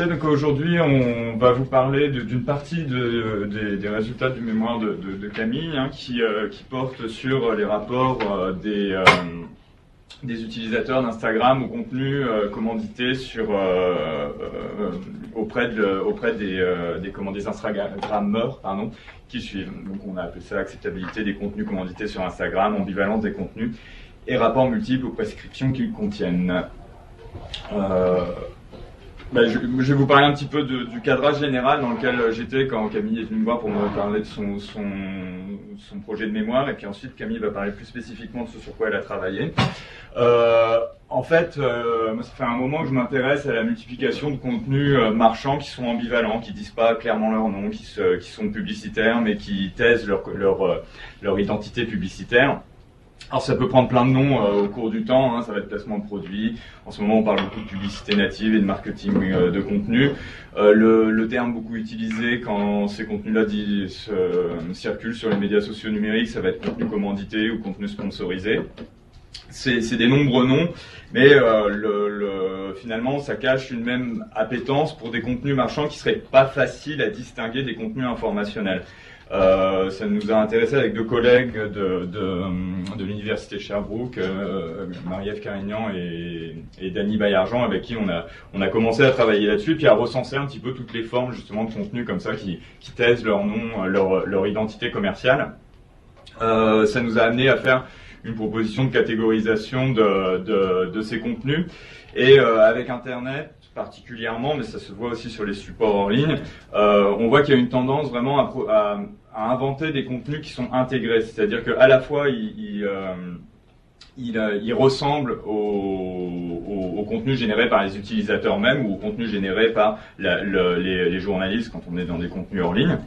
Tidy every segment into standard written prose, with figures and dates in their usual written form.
Donc aujourd'hui, on va vous parler d'une partie des résultats du mémoire de Camille, hein, qui porte sur les rapports des utilisateurs d'Instagram au contenu commandité auprès des Instagrammeurs qui suivent. Donc on a appelé ça acceptabilité des contenus commandités sur Instagram, ambivalence des contenus et rapports multiples aux prescriptions qu'ils contiennent. Je vais vous parler un petit peu du cadrage général dans lequel j'étais quand Camille est venue me voir pour me parler de son projet de mémoire, et puis ensuite Camille va parler plus spécifiquement de ce sur quoi elle a travaillé. Moi, ça fait un moment que je m'intéresse à la multiplication de contenus marchands qui sont ambivalents, qui disent pas clairement leur nom, qui sont publicitaires, mais qui taisent leur identité publicitaire. Alors ça peut prendre plein de noms au cours du temps, hein, ça va être placement de produits. En ce moment on parle beaucoup de publicité native et de marketing de contenu. Le terme beaucoup utilisé quand ces contenus-là circulent sur les médias sociaux numériques, ça va être contenu commandité ou contenu sponsorisé. C'est des nombreux noms, mais finalement ça cache une même appétence pour des contenus marchands qui seraient pas faciles à distinguer des contenus informationnels. Ça nous a intéressé avec deux collègues de l'université de Sherbrooke, Marie-Ève Carignan et Dany Baillargeon, avec qui on a commencé à travailler là-dessus, puis à recenser un petit peu toutes les formes justement de contenus comme ça qui taisent leur nom, leur identité commerciale. Ça nous a amené à faire une proposition de catégorisation de ces contenus, et avec Internet particulièrement, mais ça se voit aussi sur les supports en ligne, on voit qu'il y a une tendance vraiment à inventer des contenus qui sont intégrés, c'est-à-dire qu'à la fois ils ressemblent au contenu généré par les utilisateurs même ou au contenu généré par les journalistes quand on est dans des contenus hors ligne,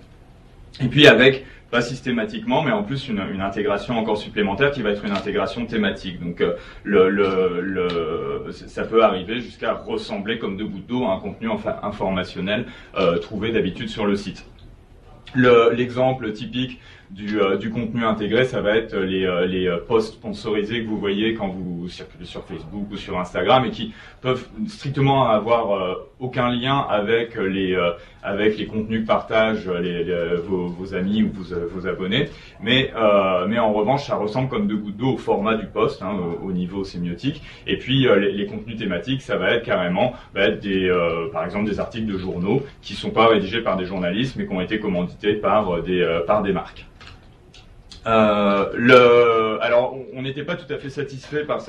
et puis avec pas systématiquement, mais en plus une intégration encore supplémentaire qui va être une intégration thématique. Donc ça peut arriver jusqu'à ressembler comme deux gouttes d'eau à un contenu informationnel trouvé d'habitude sur le site. L'exemple typique du contenu intégré, ça va être les posts sponsorisés que vous voyez quand vous circulez sur Facebook ou sur Instagram, et qui peuvent strictement avoir aucun lien avec les contenus que partagent vos amis ou vos abonnés, mais en revanche ça ressemble comme deux gouttes d'eau au format du post, hein, au niveau sémiotique. Et puis les contenus thématiques, ça va être carrément par exemple des articles de journaux qui sont pas rédigés par des journalistes mais qui ont été commandités par des marques. Alors, on n'était pas tout à fait satisfait par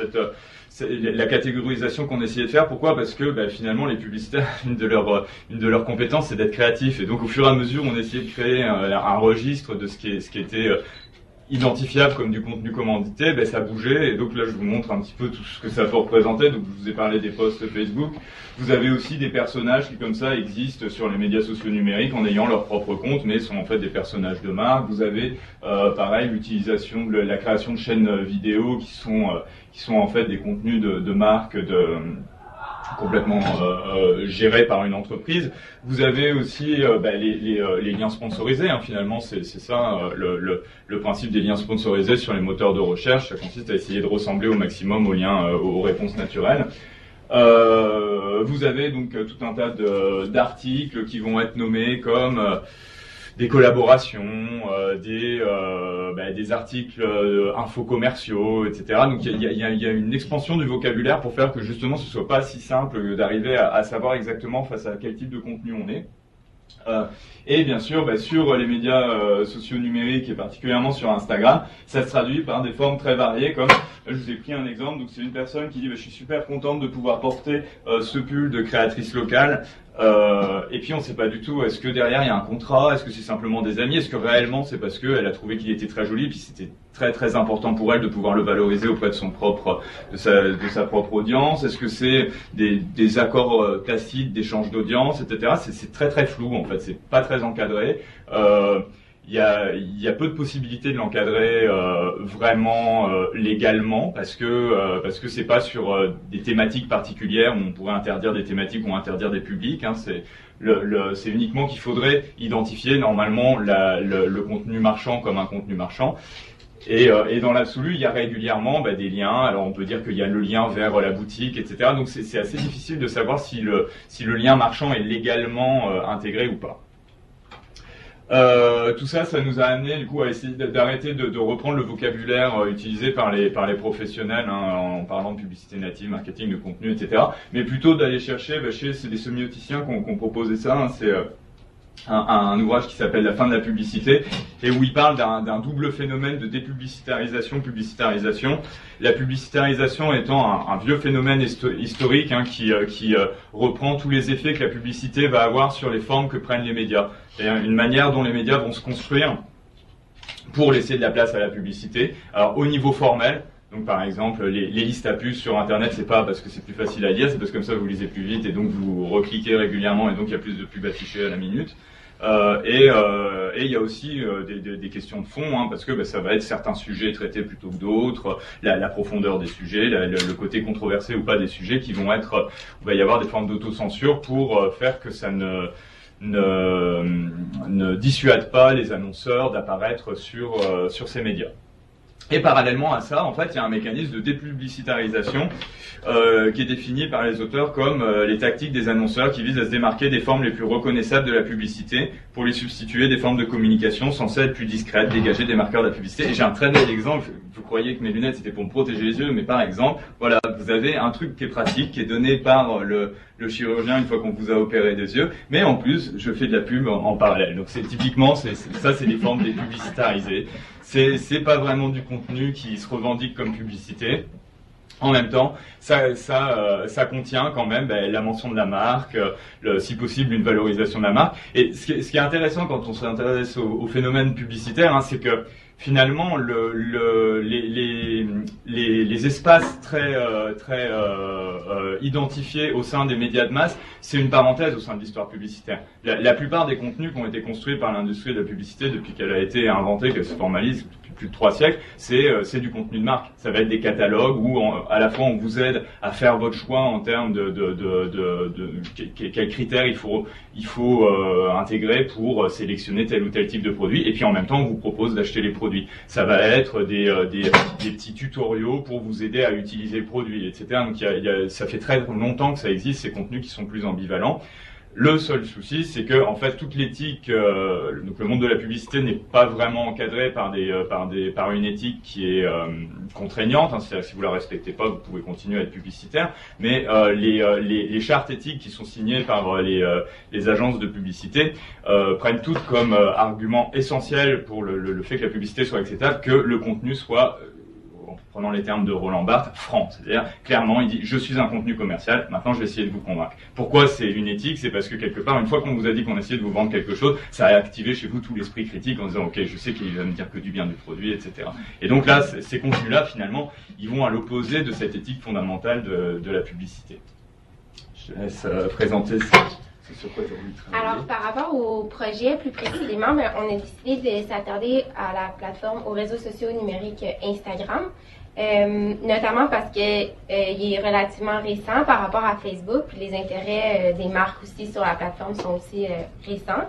la catégorisation qu'on essayait de faire. Pourquoi ? Parce que finalement, les publicitaires, une de leurs compétences, c'est d'être créatifs. Et donc, au fur et à mesure, on essayait de créer un registre de ce qui était identifiable comme du contenu commandité, ça bougeait, et donc là je vous montre un petit peu tout ce que ça peut représenter. Donc je vous ai parlé des posts Facebook, vous avez aussi des personnages qui comme ça existent sur les médias sociaux numériques en ayant leur propre compte, mais sont en fait des personnages de marque. Vous avez pareil l'utilisation de la création de chaînes vidéo qui sont en fait des contenus de marque complètement gérés par une entreprise. Vous avez aussi les liens sponsorisés, hein. Finalement c'est ça le principe des liens sponsorisés sur les moteurs de recherche. Ça consiste à essayer de ressembler au maximum aux liens aux réponses naturelles. Vous avez donc tout un tas d'articles qui vont être nommés comme des collaborations, des articles infocommerciaux, etc. Donc il y a une expansion du vocabulaire pour faire que justement ce soit pas si simple d'arriver à savoir exactement face à quel type de contenu on est. Et bien sûr, sur les médias sociaux numériques et particulièrement sur Instagram, ça se traduit par des formes très variées, comme je vous ai pris un exemple. Donc c'est une personne qui dit je suis super contente de pouvoir porter ce pull de créatrice locale, et puis on ne sait pas du tout, est-ce que derrière il y a un contrat, est-ce que c'est simplement des amis, est-ce que réellement c'est parce qu'elle a trouvé qu'il était très joli, puis c'était très très important pour elle de pouvoir le valoriser auprès de sa propre audience, est-ce que c'est des accords tacites d'échange d'audience, etc. C'est très très flou en fait, c'est pas très encadré. il y a peu de possibilités de l'encadrer vraiment légalement parce que c'est pas sur des thématiques particulières où on pourrait interdire des thématiques ou interdire des publics. Hein, c'est uniquement qu'il faudrait identifier normalement le contenu marchand comme un contenu marchand. Et dans l'absolu, il y a régulièrement des liens. Alors on peut dire qu'il y a le lien vers la boutique, etc. Donc c'est assez difficile de savoir si le lien marchand est légalement intégré ou pas. Tout ça nous a amené du coup à essayer d'arrêter de reprendre le vocabulaire utilisé par les professionnels en parlant de publicité native, marketing de contenu, etc. Mais plutôt d'aller chercher c'est des sémioticiens qu'on proposé ça. Hein, c'est un ouvrage qui s'appelle La fin de la publicité et où il parle d'un double phénomène de dépublicitarisation-publicitarisation. La publicitarisation étant un vieux phénomène historique qui reprend tous les effets que la publicité va avoir sur les formes que prennent les médias. C'est une manière dont les médias vont se construire pour laisser de la place à la publicité. Alors au niveau formel, donc par exemple les listes à puces sur internet, c'est pas parce que c'est plus facile à lire, c'est parce que comme ça vous lisez plus vite et donc vous recliquez régulièrement et donc il y a plus de pubs affichées à la minute. Et il y a aussi des questions de fond, hein, parce que ça va être certains sujets traités plutôt que d'autres, la profondeur des sujets, le côté controversé ou pas des sujets qui vont être, il va y avoir des formes d'autocensure pour faire que ça ne dissuade pas les annonceurs d'apparaître sur ces médias. Et parallèlement à ça, en fait, il y a un mécanisme de dépublicitarisation qui est défini par les auteurs comme les tactiques des annonceurs qui visent à se démarquer des formes les plus reconnaissables de la publicité pour lui substituer des formes de communication censées être plus discrètes, dégager des marqueurs de la publicité. Et j'ai un très bel exemple. Vous croyez que mes lunettes c'était pour me protéger les yeux, mais par exemple, voilà, vous avez un truc qui est pratique, qui est donné par le chirurgien une fois qu'on vous a opéré des yeux, mais en plus, je fais de la pub en parallèle. Donc c'est typiquement, c'est des formes dépublicitarisées. C'est pas vraiment du contenu qui se revendique comme publicité. En même temps, ça contient quand même la mention de la marque, si possible une valorisation de la marque. Et ce qui est intéressant quand on s'intéresse au phénomène publicitaire, hein, c'est que finalement les espaces très identifiés au sein des médias de masse, c'est une parenthèse au sein de l'histoire publicitaire. La plupart des contenus qui ont été construits par l'industrie de la publicité depuis qu'elle a été inventée, qu'elle se formalise depuis plus de 3 siècles, c'est du contenu de marque. Ça va être des catalogues où à la fois on vous aide à faire votre choix en termes de quels critères il faut intégrer pour sélectionner tel ou tel type de produit, et puis en même temps on vous propose d'acheter les produits. Ça va être des petits tutoriaux pour vous aider à utiliser le produit, etc. Donc ça fait très longtemps que ça existe, ces contenus qui sont plus ambivalents. Le seul souci, c'est que en fait toute l'éthique, donc le monde de la publicité n'est pas vraiment encadré par une éthique qui est contraignante. Hein, c'est-à-dire que si vous la respectez pas, vous pouvez continuer à être publicitaire. Mais les chartes éthiques qui sont signées par les agences de publicité prennent toutes comme argument essentiel pour le fait que la publicité soit acceptable, que le contenu soit en prenant les termes de Roland Barthes, franc. C'est-à-dire, clairement, il dit « je suis un contenu commercial, maintenant je vais essayer de vous convaincre ». Pourquoi c'est une éthique? C'est parce que quelque part, une fois qu'on vous a dit qu'on essayait de vous vendre quelque chose, ça a activé chez vous tout l'esprit critique en disant « ok, je sais qu'il va me dire que du bien du produit, etc. » Et donc là, ces contenus-là, finalement, ils vont à l'opposé de cette éthique fondamentale de la publicité. Je te laisse présenter ça. Sur quoi tu as voulu travailler. Alors, par rapport au projet, plus précisément, on a décidé de s'attarder à la plateforme, aux réseaux sociaux numériques Instagram, notamment parce que il est relativement récent par rapport à Facebook, puis les intérêts des marques aussi sur la plateforme sont aussi récents.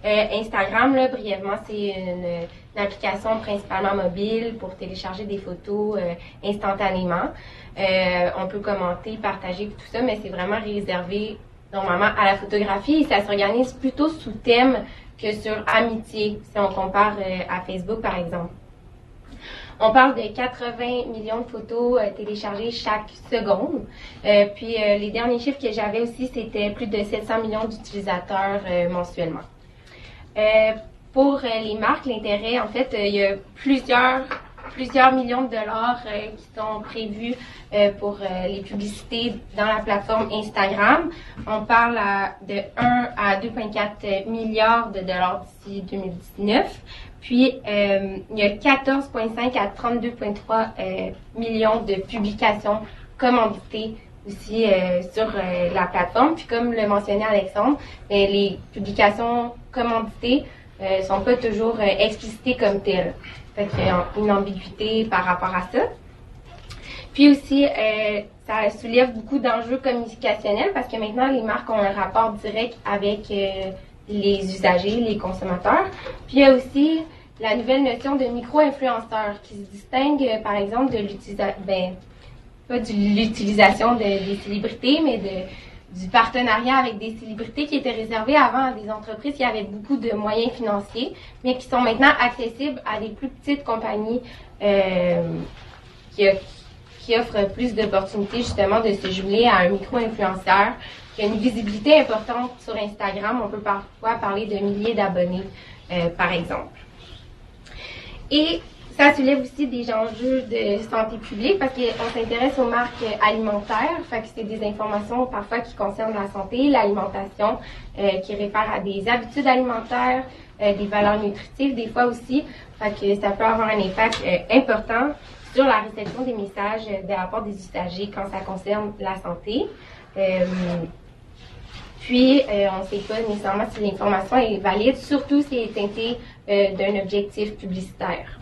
Instagram, là, brièvement, c'est une application principalement mobile pour télécharger des photos instantanément. On peut commenter, partager, tout ça, mais c'est vraiment réservé normalement à la photographie, et ça s'organise plutôt sous thème que sur amitié, si on compare à Facebook par exemple. On parle de 80 millions de photos téléchargées chaque seconde. Puis les derniers chiffres que j'avais aussi, c'était plus de 700 millions d'utilisateurs mensuellement. Pour les marques, l'intérêt, en fait, il y a plusieurs millions de dollars qui sont prévus pour les publicités dans la plateforme Instagram. On parle de 1 à 2,4 milliards de dollars d'ici 2019. Puis, il y a 14,5 à 32,3 millions de publications commanditées aussi sur la plateforme. Puis, comme le mentionnait Alexandre, les publications commanditées sont pas toujours explicités comme tels. Fait qu'il y a une ambiguïté par rapport à ça. Puis aussi, ça soulève beaucoup d'enjeux communicationnels parce que maintenant, les marques ont un rapport direct avec les usagers, les consommateurs. Puis il y a aussi la nouvelle notion de micro-influenceur qui se distingue, par exemple, de l'utilisation des célébrités, mais du partenariat avec des célébrités qui étaient réservé avant à des entreprises qui avaient beaucoup de moyens financiers, mais qui sont maintenant accessibles à des plus petites compagnies qui offrent plus d'opportunités justement de se jumeler à un micro-influenceur qui a une visibilité importante sur Instagram. On peut parfois parler de milliers d'abonnés, par exemple. Et ça soulève aussi des enjeux de santé publique parce qu'on s'intéresse aux marques alimentaires. Fait que c'est des informations parfois qui concernent la santé, l'alimentation, qui réfèrent à des habitudes alimentaires, des valeurs nutritives des fois aussi. Fait que ça peut avoir un impact important sur la réception des messages de la part des usagers quand ça concerne la santé. Puis, on ne sait pas nécessairement si l'information est valide, surtout si elle est teintée d'un objectif publicitaire.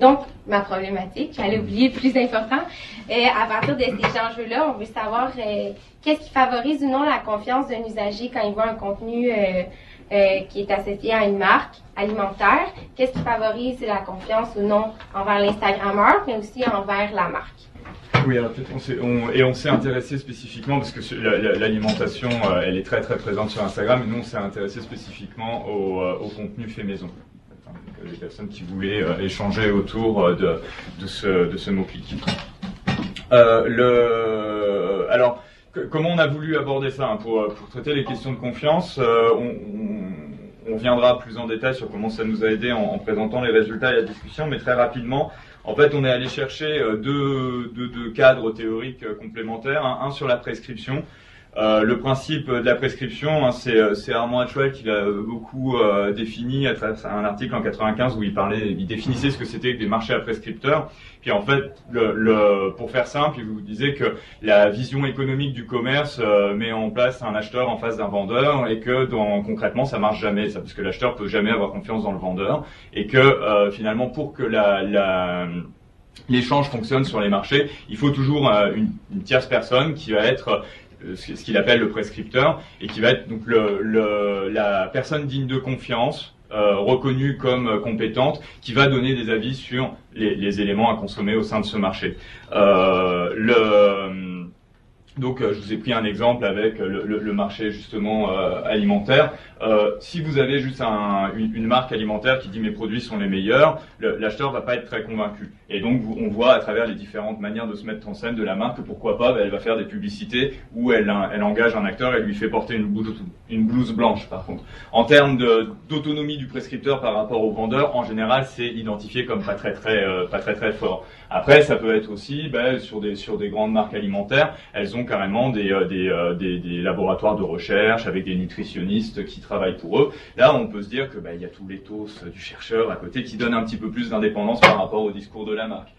Donc, ma problématique, j'allais oublier le plus important, à partir de ces enjeux-là, on veut savoir qu'est-ce qui favorise ou non la confiance d'un usager quand il voit un contenu qui est associé à une marque alimentaire, qu'est-ce qui favorise la confiance ou non envers l'Instagrammeur, mais aussi envers la marque. Oui, alors peut-être on s'est intéressé spécifiquement, parce que l'alimentation, elle est très très présente sur Instagram, et nous on s'est intéressé spécifiquement au contenu fait maison. Les personnes qui voulaient échanger autour de ce mot-clic. Alors, comment on a voulu aborder ça hein, pour traiter les questions de confiance, on viendra plus en détail sur comment ça nous a aidé en présentant les résultats et la discussion, mais très rapidement, en fait, on est allé chercher deux cadres théoriques complémentaires, un sur la prescription. Le principe de la prescription, hein, c'est Armand Hatchwell qui l'a beaucoup défini à travers un article en 95 où il définissait ce que c'était que des marchés à prescripteurs. Puis en fait, pour faire simple, il vous disait que la vision économique du commerce met en place un acheteur en face d'un vendeur et que concrètement ça marche jamais, ça, parce que l'acheteur peut jamais avoir confiance dans le vendeur et que finalement pour que l'échange fonctionne sur les marchés, il faut toujours une tierce personne qui va être ce qu'il appelle le prescripteur et qui va être donc la personne digne de confiance, reconnue comme compétente, qui va donner des avis sur les éléments à consommer au sein de ce marché. Donc, je vous ai pris un exemple avec le marché justement alimentaire. Si vous avez juste une marque alimentaire qui dit mes produits sont les meilleurs, l'acheteur va pas être très convaincu. Et donc, on voit à travers les différentes manières de se mettre en scène de la marque que pourquoi pas, elle va faire des publicités où elle engage un acteur et lui fait porter une blouse blanche. Par contre, en termes d'autonomie du prescripteur par rapport au vendeur, en général, c'est identifié comme pas très très fort. Après, ça peut être aussi sur des grandes marques alimentaires, elles ont carrément des laboratoires de recherche avec des nutritionnistes qui travaillent pour eux. Là, on peut se dire que il y a tout l'éthos du chercheur à côté qui donne un petit peu plus d'indépendance par rapport au discours de la marque.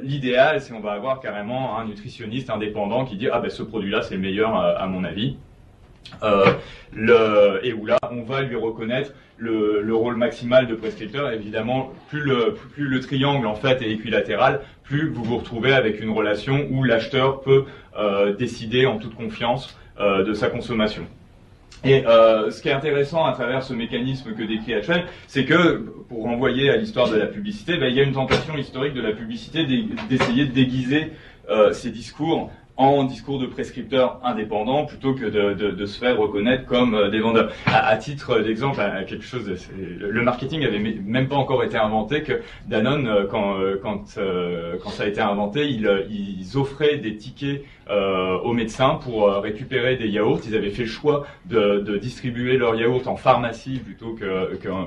L'idéal, c'est on va avoir carrément un nutritionniste indépendant qui dit ce produit-là c'est le meilleur à mon avis. Et où là, on va lui reconnaître le rôle maximal de prescripteur. Évidemment, plus le triangle en fait est équilatéral, plus vous vous retrouvez avec une relation où l'acheteur peut décider en toute confiance de sa consommation. Et ce qui est intéressant à travers ce mécanisme que décrit Hatchwell, c'est que, pour renvoyer à l'histoire de la publicité, il y a une tentation historique de la publicité d'essayer de déguiser ces discours en discours de prescripteurs indépendants plutôt que de se faire reconnaître comme des vendeurs. À titre d'exemple, quelque chose, le marketing avait même pas encore été inventé que Danone, quand ça a été inventé, ils offraient des tickets aux médecins pour récupérer des yaourts. Ils avaient fait le choix de distribuer leurs yaourts en pharmacie plutôt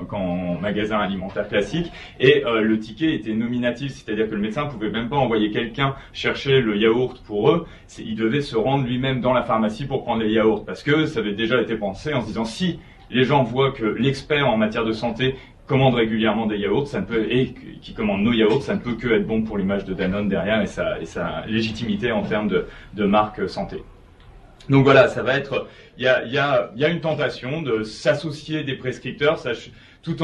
qu'en magasin alimentaire classique. Et le ticket était nominatif, c'est-à-dire que le médecin pouvait même pas envoyer quelqu'un chercher le yaourt pour eux. Il devait se rendre lui-même dans la pharmacie pour prendre les yaourts, parce que ça avait déjà été pensé en se disant si les gens voient que l'expert en matière de santé commande régulièrement des yaourts, et qui commande nos yaourts, ça ne peut que être bon pour l'image de Danone derrière et sa légitimité en termes de marque santé. Donc voilà, ça va être, il y a une tentation de s'associer des prescripteurs, tout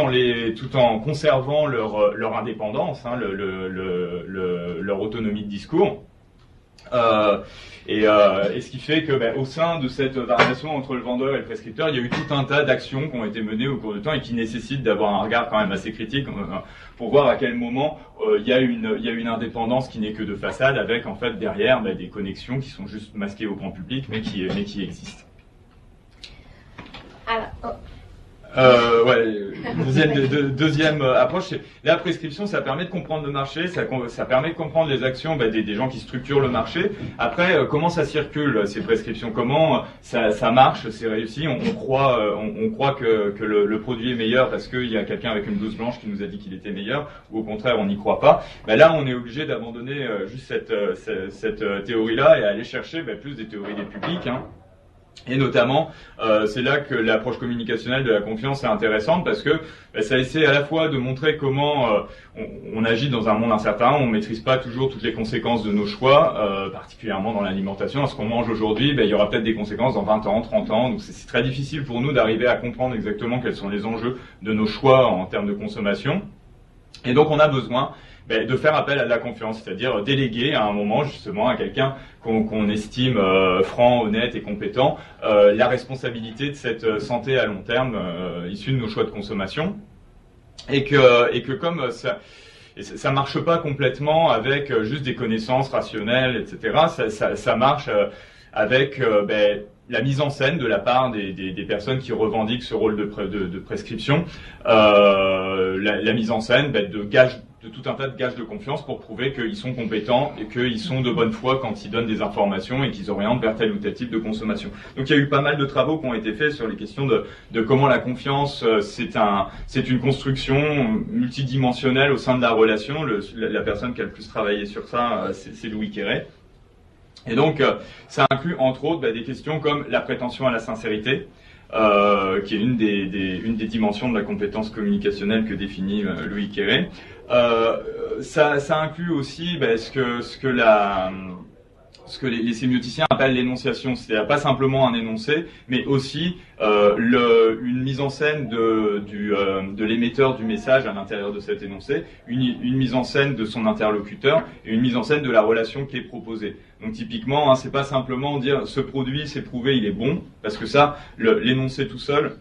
en conservant leur indépendance, hein, leur autonomie de discours. Et ce qui fait que au sein de cette variation entre le vendeur et le prescripteur, il y a eu tout un tas d'actions qui ont été menées au cours du temps et qui nécessitent d'avoir un regard quand même assez critique pour voir à quel moment il y a une indépendance qui n'est que de façade, avec en fait derrière des connexions qui sont juste masquées au grand public mais qui existent. Alors, deuxième approche, c'est la prescription, ça permet de comprendre le marché, ça permet de comprendre les actions des gens qui structurent le marché. Après, comment ça circule ces prescriptions, comment ça marche, c'est réussi, on croit que le produit est meilleur parce qu'il y a quelqu'un avec une blouse blanche qui nous a dit qu'il était meilleur, ou au contraire on n'y croit pas. Là, on est obligé d'abandonner juste cette théorie-là et aller chercher plus des théories des publics, hein. Et notamment, c'est là que l'approche communicationnelle de la confiance est intéressante, parce que ça essaie à la fois de montrer comment on agit dans un monde incertain, on ne maîtrise pas toujours toutes les conséquences de nos choix, particulièrement dans l'alimentation. Ce qu'on mange aujourd'hui, il y aura peut-être des conséquences dans 20 ans, 30 ans, donc c'est très difficile pour nous d'arriver à comprendre exactement quels sont les enjeux de nos choix en termes de consommation. Et donc on a besoin de faire appel à de la confiance, c'est-à-dire déléguer à un moment justement à quelqu'un qu'on estime franc, honnête et compétent la responsabilité de cette santé à long terme issue de nos choix de consommation, et que comme ça marche pas complètement avec juste des connaissances rationnelles, etc. Ça marche avec la mise en scène de la part des personnes qui revendiquent ce rôle de prescription, la mise en scène de tout un tas de gages de confiance pour prouver qu'ils sont compétents et qu'ils sont de bonne foi quand ils donnent des informations et qu'ils orientent vers tel ou tel type de consommation. Donc il y a eu pas mal de travaux qui ont été faits sur les questions de comment la confiance, c'est une construction multidimensionnelle au sein de la relation. La personne qui a le plus travaillé sur ça, c'est Louis Quéré. Et donc, ça inclut entre autres des questions comme la prétention à la sincérité, qui est une des dimensions de la compétence communicationnelle que définit Louis Quéré. Ça inclut aussi ce que les sémioticiens appellent l'énonciation, c'est-à-dire pas simplement un énoncé, mais aussi une mise en scène de l'émetteur du message à l'intérieur de cet énoncé, une mise en scène de son interlocuteur et une mise en scène de la relation qui est proposée. Donc typiquement, c'est pas simplement dire ce produit c'est prouvé, il est bon, parce que ça, l'énoncé tout seul,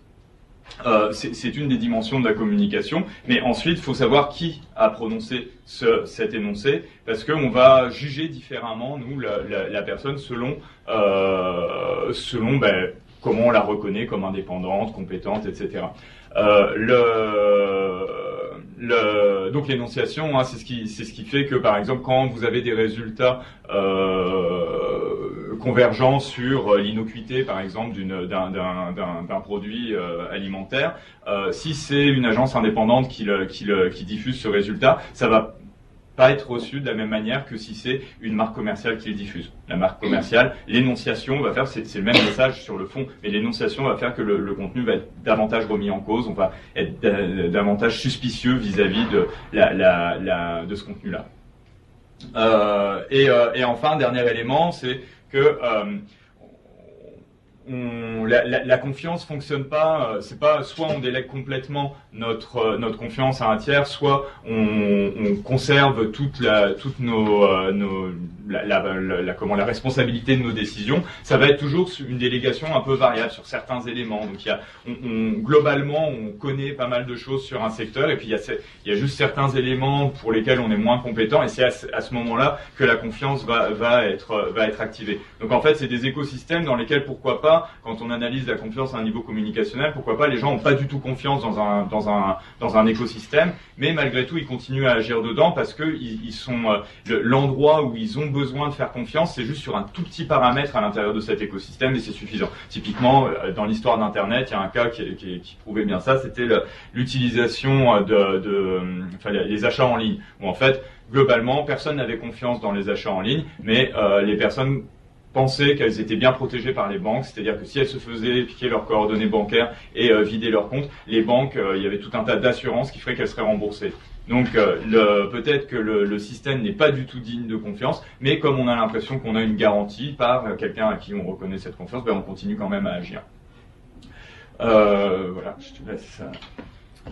c'est une des dimensions de la communication, mais ensuite il faut savoir qui a prononcé cet énoncé, parce qu'on va juger différemment nous la personne selon comment on la reconnaît comme indépendante, compétente, etc. Donc l'énonciation, c'est ce qui fait que par exemple quand vous avez des résultats convergents sur l'innocuité par exemple d'un produit alimentaire, si c'est une agence indépendante qui diffuse ce résultat, ça va pas être reçu de la même manière que si c'est une marque commerciale qui le diffuse. La marque commerciale, l'énonciation va faire, c'est le même message sur le fond, mais l'énonciation va faire que le contenu va être davantage remis en cause, on va être davantage suspicieux vis-à-vis de ce contenu-là. Et enfin, dernier élément, c'est que la confiance fonctionne pas, c'est pas soit on délègue complètement notre confiance à un tiers, soit on conserve la responsabilité de nos décisions. Ça va être toujours une délégation un peu variable sur certains éléments. Donc globalement on connaît pas mal de choses sur un secteur, et puis il y a juste certains éléments pour lesquels on est moins compétent, et c'est à ce moment-là que la confiance va être activée. Donc en fait c'est des écosystèmes dans lesquels pourquoi pas, quand on analyse la confiance à un niveau communicationnel, pourquoi pas les gens n'ont pas du tout confiance dans un écosystème, mais malgré tout ils continuent à agir dedans parce que ils sont l'endroit où ils ont besoin de faire confiance, c'est juste sur un tout petit paramètre à l'intérieur de cet écosystème, et c'est suffisant. Typiquement dans l'histoire d'Internet, il y a un cas qui prouvait bien ça, c'était l'utilisation les achats en ligne, où en fait globalement personne n'avait confiance dans les achats en ligne, mais les personnes pensaient qu'elles étaient bien protégées par les banques, c'est-à-dire que si elles se faisaient piquer leurs coordonnées bancaires et vider leurs comptes, les banques, il y avait tout un tas d'assurances qui feraient qu'elles seraient remboursées. Donc peut-être que le système n'est pas du tout digne de confiance, mais comme on a l'impression qu'on a une garantie par quelqu'un à qui on reconnaît cette confiance, ben on continue quand même à agir. Voilà, je te laisse.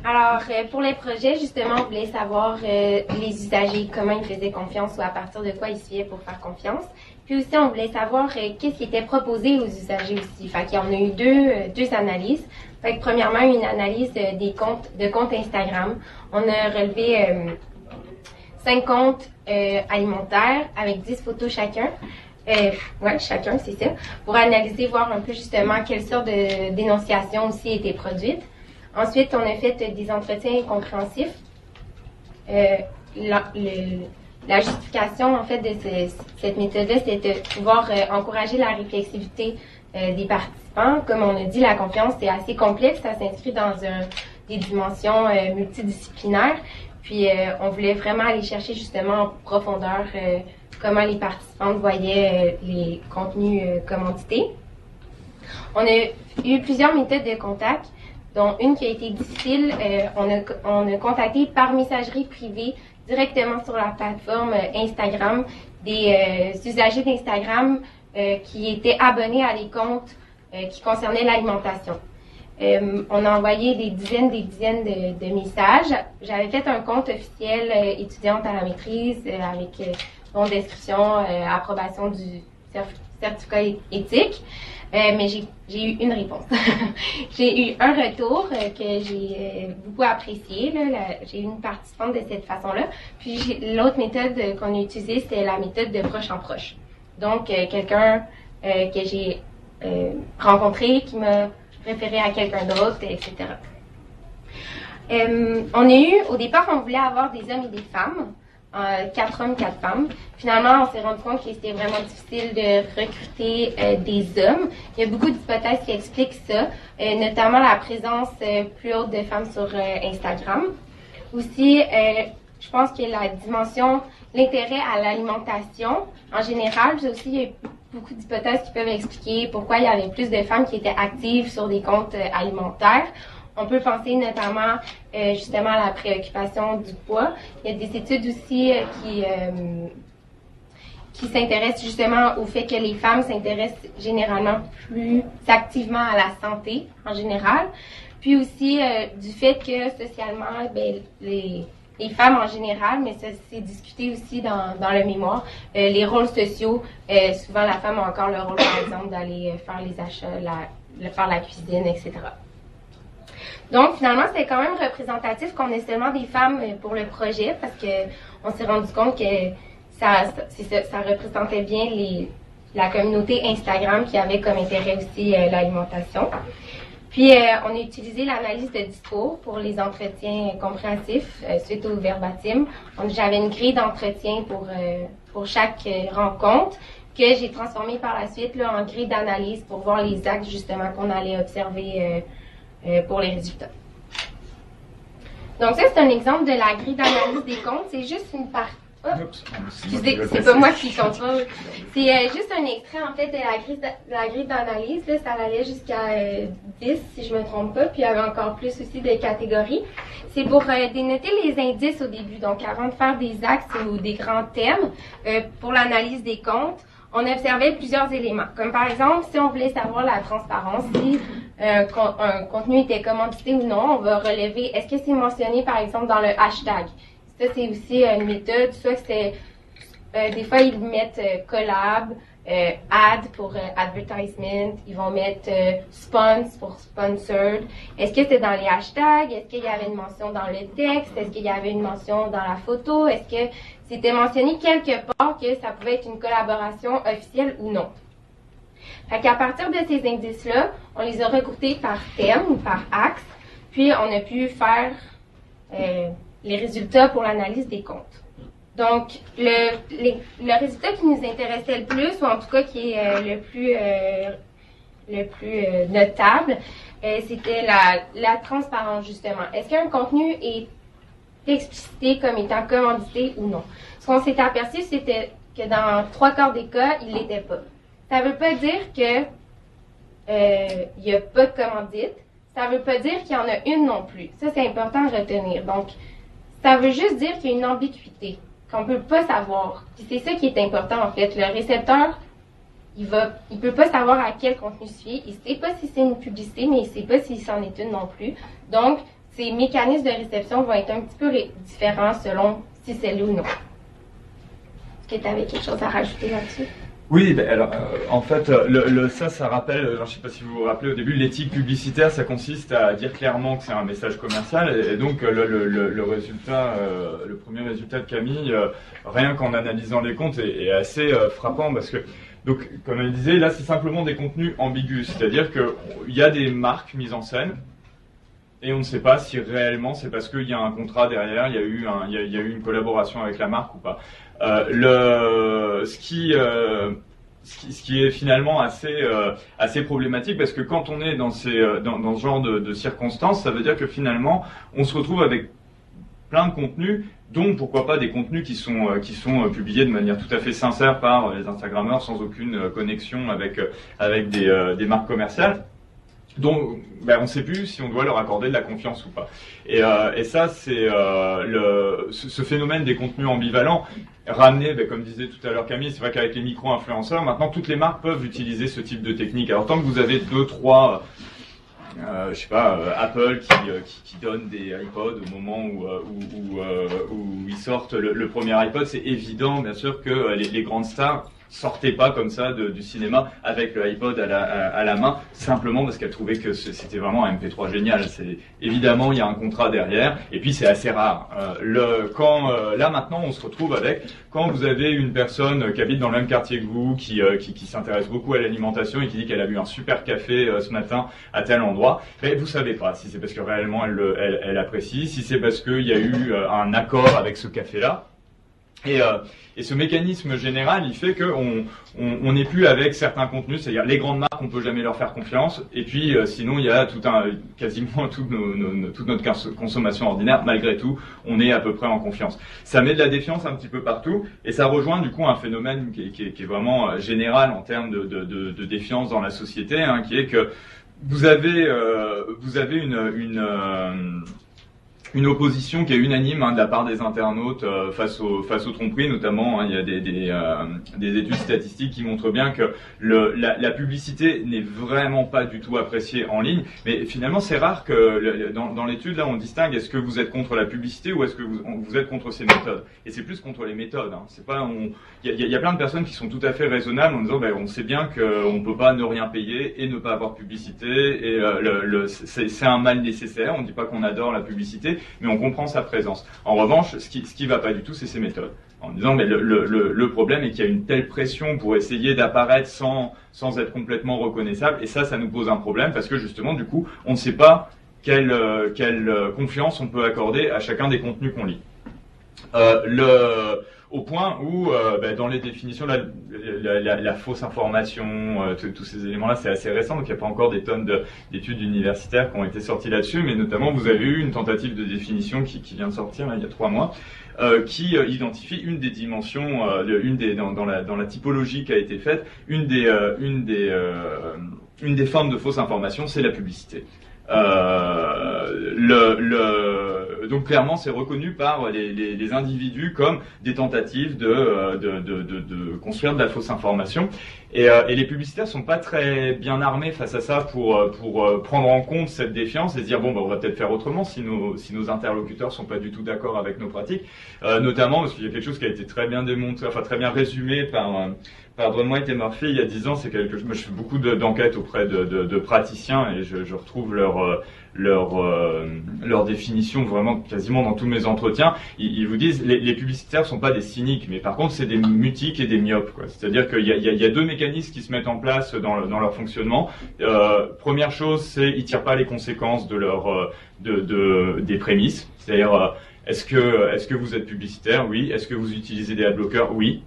Alors, pour les projets, justement, on voulait savoir les usagers, comment ils faisaient confiance ou à partir de quoi ils suivaient pour faire confiance. Puis aussi, on voulait savoir qu'est-ce qui était proposé aux usagers aussi. Fait qu'il y en a eu deux analyses. Fait que premièrement, une analyse de comptes Instagram. On a relevé 5 comptes alimentaires avec 10 photos chacun. Chacun, c'est ça. Pour analyser, voir un peu justement quelle sorte de dénonciation aussi était produite. Ensuite, on a fait des entretiens compréhensifs. La justification, en fait, de cette méthode-là, c'était de pouvoir encourager la réflexivité des participants. Comme on a dit, la confiance, c'est assez complexe. Ça s'inscrit dans des dimensions multidisciplinaires. Puis, on voulait vraiment aller chercher justement en profondeur comment les participantes voyaient les contenus commandités. On a eu plusieurs méthodes de contact, dont une qui a été difficile. On a contacté par messagerie privée directement sur la plateforme Instagram des usagers d'Instagram qui étaient abonnés à des comptes qui concernaient l'alimentation. On a envoyé des dizaines de messages. J'avais fait un compte officiel étudiante à la maîtrise avec bon description, approbation du certificat éthique. Mais j'ai eu une réponse. J'ai eu un retour que j'ai beaucoup apprécié. J'ai eu une participante de cette façon-là. Puis l'autre méthode qu'on a utilisée, c'était la méthode de proche en proche. Donc, quelqu'un que j'ai rencontré qui m'a référé à quelqu'un d'autre, etc. Au départ, on voulait avoir des hommes et des femmes. 4 hommes, 4 femmes. Finalement, on s'est rendu compte que c'était vraiment difficile de recruter des hommes. Il y a beaucoup d'hypothèses qui expliquent ça, notamment la présence plus haute de femmes sur Instagram. Aussi, je pense que la dimension, l'intérêt à l'alimentation en général, puis aussi, il y a beaucoup d'hypothèses qui peuvent expliquer pourquoi il y avait plus de femmes qui étaient actives sur des comptes alimentaires. On peut penser notamment justement à la préoccupation du poids. Il y a des études aussi qui s'intéressent justement au fait que les femmes s'intéressent généralement plus activement à la santé en général. Puis aussi du fait que socialement, les femmes en général, mais ça c'est discuté aussi dans le mémoire, les rôles sociaux, souvent la femme a encore le rôle par exemple d'aller faire les achats, faire la cuisine, etc. Donc, finalement, c'est quand même représentatif qu'on ait seulement des femmes pour le projet parce que on s'est rendu compte que ça représentait bien la communauté Instagram qui avait comme intérêt aussi l'alimentation. Puis, on a utilisé l'analyse de discours pour les entretiens compréhensifs suite au verbatim. J'avais une grille d'entretien pour chaque rencontre que j'ai transformée par la suite là, en grille d'analyse pour voir les axes justement qu'on allait observer pour les résultats. Donc ça, c'est un exemple de la grille d'analyse des comptes. C'est juste une partie... Oh, excusez, c'est pas moi qui contrôle. C'est juste un extrait, en fait, de la grille d'analyse. Là, ça allait jusqu'à 10, si je me trompe pas. Puis il y avait encore plus aussi de catégories. C'est pour dénoter les indices au début. Donc, avant de faire des axes ou des grands thèmes, pour l'analyse des comptes, on observait plusieurs éléments. Comme par exemple, si on voulait savoir la transparence, si un contenu était commandité ou non, on va relever, est-ce que c'est mentionné par exemple dans le hashtag? Ça, c'est aussi une méthode. Soit que c'est, des fois, ils mettent collab, ad pour advertisement, ils vont mettre sponsor pour sponsored. Est-ce que c'est dans les hashtags? Est-ce qu'il y avait une mention dans le texte? Est-ce qu'il y avait une mention dans la photo? Est-ce que c'était mentionné quelque part que ça pouvait être une collaboration officielle ou non? Fait qu'à partir de ces indices-là, on les a regroupés par thème ou par axe, puis on a pu faire les résultats pour l'analyse des comptes. Donc, le résultat qui nous intéressait le plus, ou en tout cas qui est le plus notable, c'était la transparence, justement. Est-ce qu'un contenu est explicité comme étant commandité ou non? Ce qu'on s'est aperçu, c'était que dans 3/4 des cas, il ne l'était pas. Ça ne veut pas dire que il n'y a pas de commandite. Ça ne veut pas dire qu'il y en a une non plus. Ça, c'est important à retenir. Donc, ça veut juste dire qu'il y a une ambiguïté, qu'on peut pas savoir. Puis c'est ça qui est important, en fait. Le récepteur, il peut pas savoir à quel contenu se fier. Il sait pas si c'est une publicité, mais il sait pas si c'en est une non plus. Donc, ces mécanismes de réception vont être un petit peu différents selon si c'est lui ou non. Est-ce que tu avais quelque chose à rajouter là-dessus? Oui, ben alors en fait, ça rappelle, je ne sais pas si vous vous rappelez au début, l'éthique publicitaire, ça consiste à dire clairement que c'est un message commercial, et donc le résultat, le premier résultat de Camille, rien qu'en analysant les comptes, est assez frappant parce que, donc comme elle disait, là c'est simplement des contenus ambigus, c'est-à-dire que il y a des marques mises en scène. Et on ne sait pas si réellement c'est parce qu'il y a un contrat derrière, il y a eu une collaboration avec la marque ou pas. Ce qui est finalement assez problématique parce que quand on est dans ce genre de circonstances, ça veut dire que finalement on se retrouve avec plein de contenus, dont pourquoi pas des contenus qui sont publiés de manière tout à fait sincère par les Instagrammeurs sans aucune connexion avec des marques commerciales. Donc, on ne sait plus si on doit leur accorder de la confiance ou pas. Et ça, c'est ce phénomène des contenus ambivalents ramené, comme disait tout à l'heure Camille, c'est vrai qu'avec les micro-influenceurs, maintenant toutes les marques peuvent utiliser ce type de technique. Alors tant que vous avez 2-3 je sais pas, Apple qui donne des iPods au moment où ils sortent le premier iPod, c'est évident bien sûr que les grandes stars sortaient pas comme ça du cinéma avec le iPod à la main, simplement parce qu'elles trouvaient que c'était vraiment un MP3 génial. Évidemment, il y a un contrat derrière, et puis c'est assez rare. Là maintenant, on se retrouve avec, quand vous avez une personne qui habite dans le même quartier que vous, qui s'intéresse beaucoup à l'alimentation et qui dit qu'elle a bu un super café ce matin à tel endroit, mais vous savez pas si c'est parce que réellement elle apprécie, si c'est parce qu'il y a eu un accord avec ce café-là. Et ce mécanisme général, il fait qu'on n'est plus avec certains contenus, c'est-à-dire les grandes marques, on peut jamais leur faire confiance. Et puis, sinon, il y a quasiment toute notre consommation ordinaire. Malgré tout, on est à peu près en confiance. Ça met de la défiance un petit peu partout, et ça rejoint du coup un phénomène qui est vraiment général en termes de défiance dans la société, hein, qui est que vous avez une opposition qui est unanime de la part des internautes face aux tromperies, notamment. Il y a des études statistiques qui montrent bien que la publicité n'est vraiment pas du tout appréciée en ligne. Mais finalement, c'est rare que dans l'étude là, on distingue est-ce que vous êtes contre la publicité ou est-ce que vous êtes contre ces méthodes. Et c'est plus contre les méthodes. Hein. C'est pas. Il y a plein de personnes qui sont tout à fait raisonnables en disant on sait bien qu'on peut pas ne rien payer et ne pas avoir publicité. Et c'est un mal nécessaire. On dit pas qu'on adore la publicité, mais on comprend sa présence. En revanche, ce qui va pas du tout, c'est ses méthodes. En disant, mais le problème est qu'il y a une telle pression pour essayer d'apparaître sans être complètement reconnaissable, et ça nous pose un problème, parce que justement, du coup, on ne sait pas quelle confiance on peut accorder à chacun des contenus qu'on lit. Au point où, dans les définitions, la fausse information, tous ces éléments-là, c'est assez récent, donc il n'y a pas encore des tonnes d'études universitaires qui ont été sorties là-dessus, mais notamment vous avez eu une tentative de définition qui vient de sortir il y a 3 mois, qui identifie une des dimensions, dans la typologie qui a été faite, une des formes de fausse information, c'est la publicité. Donc clairement, c'est reconnu par les individus comme des tentatives de construire de la fausse information. Et les publicitaires sont pas très bien armés face à ça pour prendre en compte cette défiance et se dire on va peut-être faire autrement si nos interlocuteurs sont pas du tout d'accord avec nos pratiques. Notamment parce qu'il y a quelque chose qui a été très bien démontré, enfin très bien résumé par Brunwhite et Murphy il y a 10 ans. C'est quelque chose. Moi, je fais beaucoup d'enquêtes auprès de praticiens et je retrouve leur définition vraiment quasiment dans tous mes entretiens. Ils vous disent les publicitaires sont pas des cyniques, mais par contre c'est des mutiques et des myopes, quoi. C'est-à-dire qu'il y a deux mécanismes qui se mettent en place dans leur fonctionnement. Première chose, c'est ils tirent pas les conséquences des prémices. C'est-à-dire est-ce que vous êtes publicitaire? Oui. Est-ce que vous utilisez des adblockers? Oui.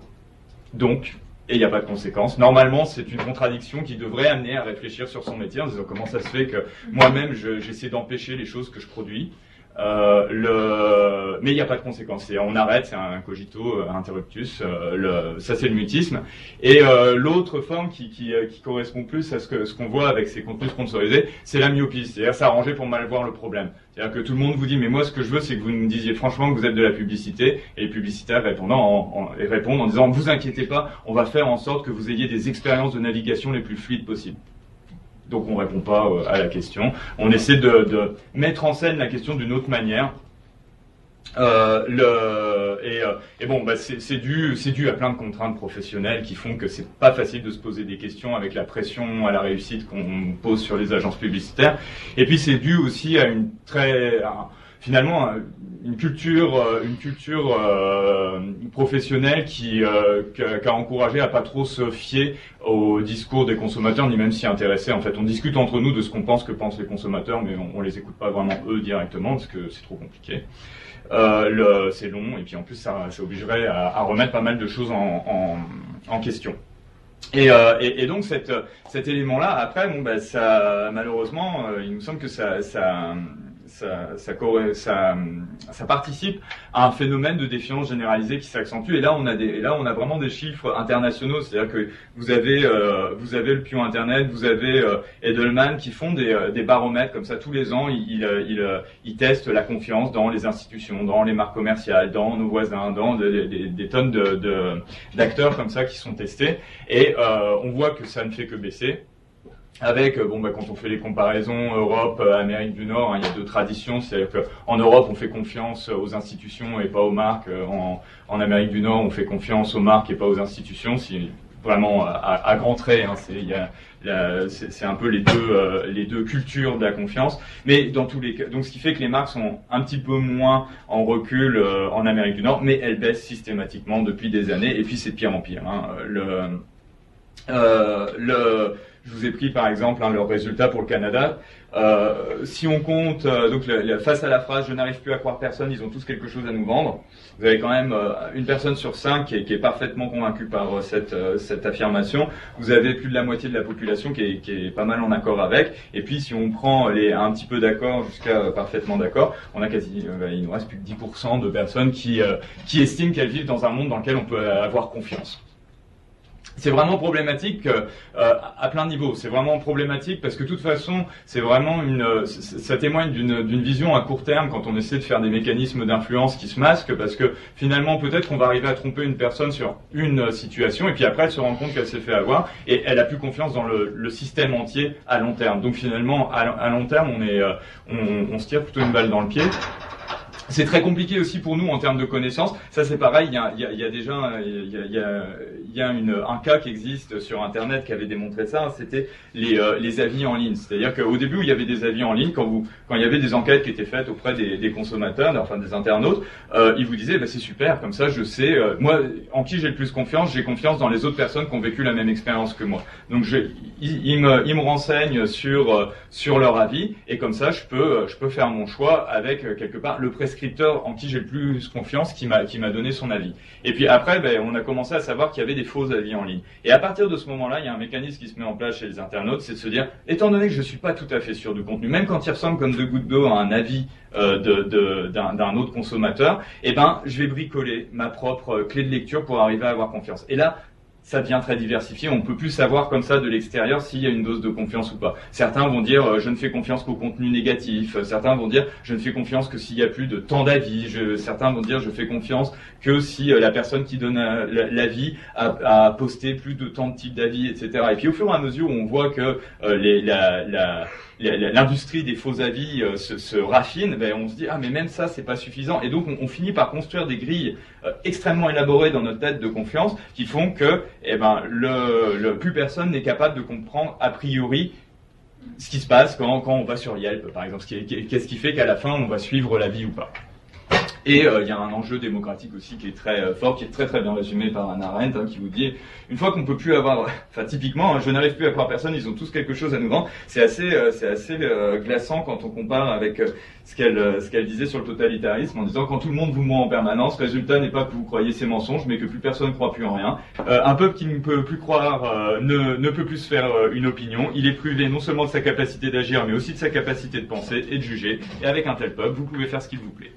Donc et il n'y a pas de conséquences. Normalement, c'est une contradiction qui devrait amener à réfléchir sur son métier en disant comment ça se fait que moi-même j'essaie d'empêcher les choses que je produis. Mais il n'y a pas de conséquences. On arrête, c'est un cogito interruptus. Ça, c'est le mutisme. Et l'autre forme qui correspond plus à ce qu'on voit avec ces contenus sponsorisés, c'est la myopie. C'est-à-dire s'arranger pour mal voir le problème. C'est-à-dire que tout le monde vous dit, mais moi, ce que je veux, c'est que vous me disiez franchement que vous êtes de la publicité. Et les publicitaires répondent en disant, vous inquiétez pas, on va faire en sorte que vous ayez des expériences de navigation les plus fluides possibles. Donc on répond pas à la question. On essaie de mettre en scène la question d'une autre manière. C'est dû à plein de contraintes professionnelles qui font que c'est pas facile de se poser des questions avec la pression à la réussite qu'on pose sur les agences publicitaires. Et puis c'est dû aussi à finalement une culture professionnelle qui a encouragé à pas trop se fier au discours des consommateurs ni même s'y intéresser. En fait, on discute entre nous de ce qu'on pense que pensent les consommateurs, mais on les écoute pas vraiment eux directement parce que c'est trop compliqué. C'est long et puis en plus ça obligerait à remettre pas mal de choses en question. Et donc cet élément-là, après, ça malheureusement, il nous semble que ça participe à un phénomène de défiance généralisée qui s'accentue. Et là, on a vraiment des chiffres internationaux. C'est-à-dire que vous avez le Pion Internet, vous avez Edelman qui font des baromètres comme ça tous les ans. Ils testent la confiance dans les institutions, dans les marques commerciales, dans nos voisins, dans des tonnes d'acteurs comme ça qui sont testés. Et on voit que ça ne fait que baisser. Avec, quand on fait les comparaisons Europe, Amérique du Nord, il y a deux traditions. C'est-à-dire qu'en Europe, on fait confiance aux institutions et pas aux marques. En Amérique du Nord, on fait confiance aux marques et pas aux institutions. C'est vraiment à grands traits. C'est un peu les deux cultures de la confiance. Mais dans tous les cas, donc ce qui fait que les marques sont un petit peu moins en recul en Amérique du Nord, mais elles baissent systématiquement depuis des années. Et puis c'est de pire en pire. Je vous ai pris par exemple leurs résultats pour le Canada. Si on compte face à la phrase je n'arrive plus à croire personne, ils ont tous quelque chose à nous vendre. Vous avez quand même une personne sur 5 qui est parfaitement convaincue par cette affirmation. Vous avez plus de la moitié de la population qui est pas mal en accord avec. Et puis si on prend un petit peu d'accord jusqu'à parfaitement d'accord, on a il nous reste plus que 10% de personnes qui estiment qu'elles vivent dans un monde dans lequel on peut avoir confiance. C'est vraiment problématique à plein niveau. C'est vraiment problématique parce que de toute façon, c'est vraiment ça témoigne d'une vision à court terme quand on essaie de faire des mécanismes d'influence qui se masquent, parce que finalement peut-être qu'on va arriver à tromper une personne sur une situation et puis après elle se rend compte qu'elle s'est fait avoir et elle a plus confiance dans le système entier à long terme. Donc finalement à long terme on se tire plutôt une balle dans le pied. C'est très compliqué aussi pour nous en termes de connaissances. Ça c'est pareil, il y a déjà un cas qui existe sur Internet qui avait démontré ça. C'était les avis en ligne. C'est-à-dire qu'au début où il y avait des avis en ligne, quand il y avait des enquêtes qui étaient faites auprès des consommateurs, enfin des internautes, ils vous disaient c'est super, comme ça je sais moi en qui j'ai le plus confiance. J'ai confiance dans les autres personnes qui ont vécu la même expérience que moi. Donc ils me renseignent sur leur avis et comme ça je peux faire mon choix avec quelque part le prescripteur en qui j'ai le plus confiance qui m'a donné son avis. Et puis après, on a commencé à savoir qu'il y avait des faux avis en ligne. Et à partir de ce moment-là, il y a un mécanisme qui se met en place chez les internautes, c'est de se dire, étant donné que je suis pas tout à fait sûr du contenu, même quand il ressemble comme deux gouttes d'eau à un avis d'un autre consommateur, je vais bricoler ma propre clé de lecture pour arriver à avoir confiance. Et là, ça devient très diversifié. On ne peut plus savoir comme ça de l'extérieur s'il y a une dose de confiance ou pas. Certains vont dire je ne fais confiance qu'au contenu négatif. Certains vont dire je ne fais confiance que s'il y a plus de tant d'avis. Certains vont dire je fais confiance que si la personne qui donne l'avis a posté plus de tant de types d'avis, etc. Et puis au fur et à mesure où on voit que l'industrie des faux avis se raffine, on se dit mais même ça c'est pas suffisant. Et donc on finit par construire des grilles extrêmement élaborées dans notre tête de confiance qui font que plus personne n'est capable de comprendre a priori ce qui se passe quand on va sur Yelp par exemple. Qu'est-ce qui fait qu'à la fin on va suivre l'avis ou pas. Et il y a un enjeu démocratique aussi qui est très fort, qui est très bien résumé par Hannah Arendt, qui vous dit une fois qu'on peut plus avoir, enfin typiquement, je n'arrive plus à croire personne, ils ont tous quelque chose à nous vendre. C'est assez glaçant quand on compare avec ce qu'elle disait sur le totalitarisme, en disant quand tout le monde vous ment en permanence, résultat n'est pas que vous croyez ces mensonges, mais que plus personne ne croit plus en rien. Un peuple qui ne peut plus croire ne peut plus se faire une opinion. Il est privé non seulement de sa capacité d'agir, mais aussi de sa capacité de penser et de juger. Et avec un tel peuple, vous pouvez faire ce qu'il vous plaît.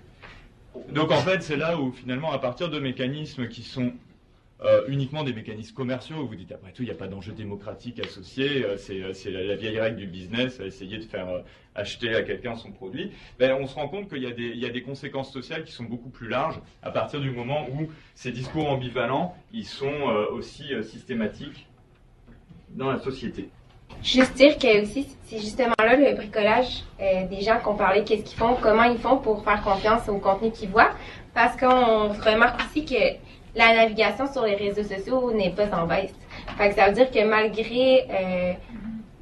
Donc en fait, c'est là où finalement, à partir de mécanismes qui sont uniquement des mécanismes commerciaux, où vous dites après tout, il n'y a pas d'enjeu démocratique associé, c'est la vieille règle du business, essayer de faire acheter à quelqu'un son produit, ben, on se rend compte qu'il y a des conséquences sociales qui sont beaucoup plus larges à partir du moment où ces discours ambivalents, ils sont aussi systématiques dans la société. Juste dire que aussi, c'est justement là le bricolage des gens qu'on parlait, qu'est-ce qu'ils font, comment ils font pour faire confiance au contenu qu'ils voient, parce qu'on remarque aussi que la navigation sur les réseaux sociaux n'est pas en baisse. Fait que ça veut dire que malgré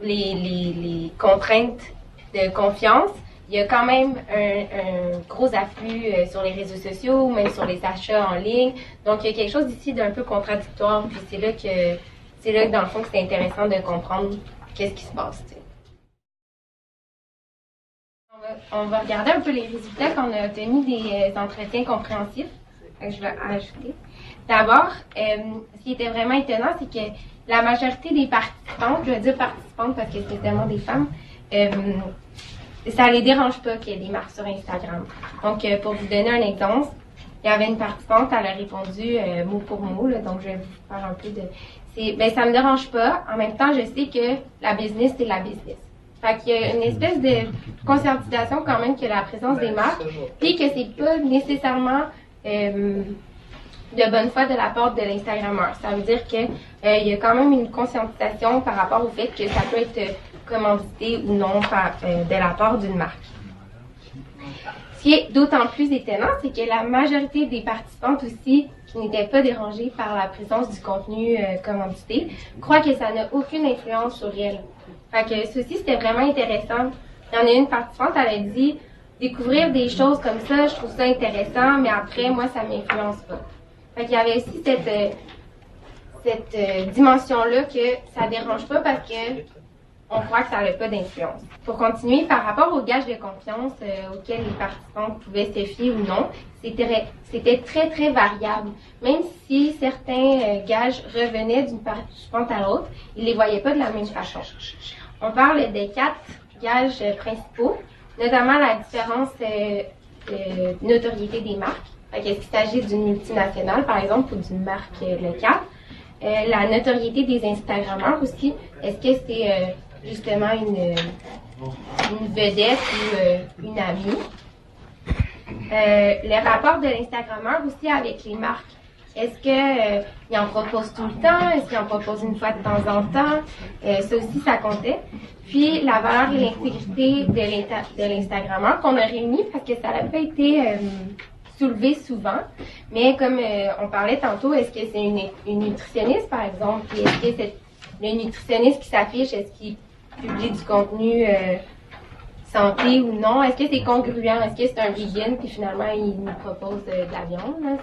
les contraintes de confiance, il y a quand même un gros afflux sur les réseaux sociaux, même sur les achats en ligne. Donc il y a quelque chose ici d'un peu contradictoire, puis c'est là que dans le fond que c'est intéressant de comprendre qu'est-ce qui se passe. T'sais. On va regarder un peu les résultats qu'on a obtenus des entretiens compréhensifs. Je vais ajouter. D'abord, ce qui était vraiment étonnant, c'est que la majorité des participantes, je vais dire participantes parce que c'est tellement des femmes, ça les dérange pas qu'il y ait des marques sur Instagram. Donc, pour vous donner un exemple, il y avait une participante, elle a répondu mot pour mot, là, donc je vais vous faire un peu de... ça me dérange pas. En même temps, je sais que la business, c'est la business. Fait qu'il y a une espèce de conscientisation quand même que la présence des marques, puis que c'est pas nécessairement de bonne foi de la part de l'Instagrammeur. Ça veut dire que il y a quand même une conscientisation par rapport au fait que ça peut être commandité ou non de la part d'une marque. Ce qui est d'autant plus étonnant, c'est que la majorité des participantes aussi, qui n'étaient pas dérangées par la présence du contenu commandité, croient que ça n'a aucune influence sur elles. Fait que ceci, c'était vraiment intéressant. Il y en a une participante, elle a dit « Découvrir des choses comme ça, je trouve ça intéressant, mais après, moi, ça m'influence pas. » Fait qu'il y avait aussi cette dimension-là que ça dérange pas parce que on croit que ça n'a pas d'influence. Pour continuer, par rapport aux gages de confiance auxquels les participants pouvaient se fier ou non, c'était très variable. Même si certains gages revenaient d'une participante à l'autre, ils les voyaient pas de la même façon. On parle des 4 gages principaux, notamment la différence de notoriété des marques. Est-ce qu'il s'agit d'une multinationale, par exemple, ou d'une marque locale? La notoriété des Instagrammeurs aussi. Est-ce que c'est justement une vedette ou une amie? Le rapport de l'Instagrammeur aussi avec les marques. Est-ce qu'il en propose tout le temps? Est-ce qu'il en propose une fois de temps en temps? Ça aussi, ça comptait. Puis, la valeur et l'intégrité de l'Instagrammeur qu'on a réuni parce que ça n'a pas été soulevé souvent. Mais comme on parlait tantôt, est-ce que c'est une nutritionniste, par exemple? Puis est-ce que c'est le nutritionniste qui s'affiche, est-ce qu'il publie du contenu santé ou non? Est-ce que c'est congruent? Est-ce que c'est un vegan puis finalement il nous propose de la viande? Là?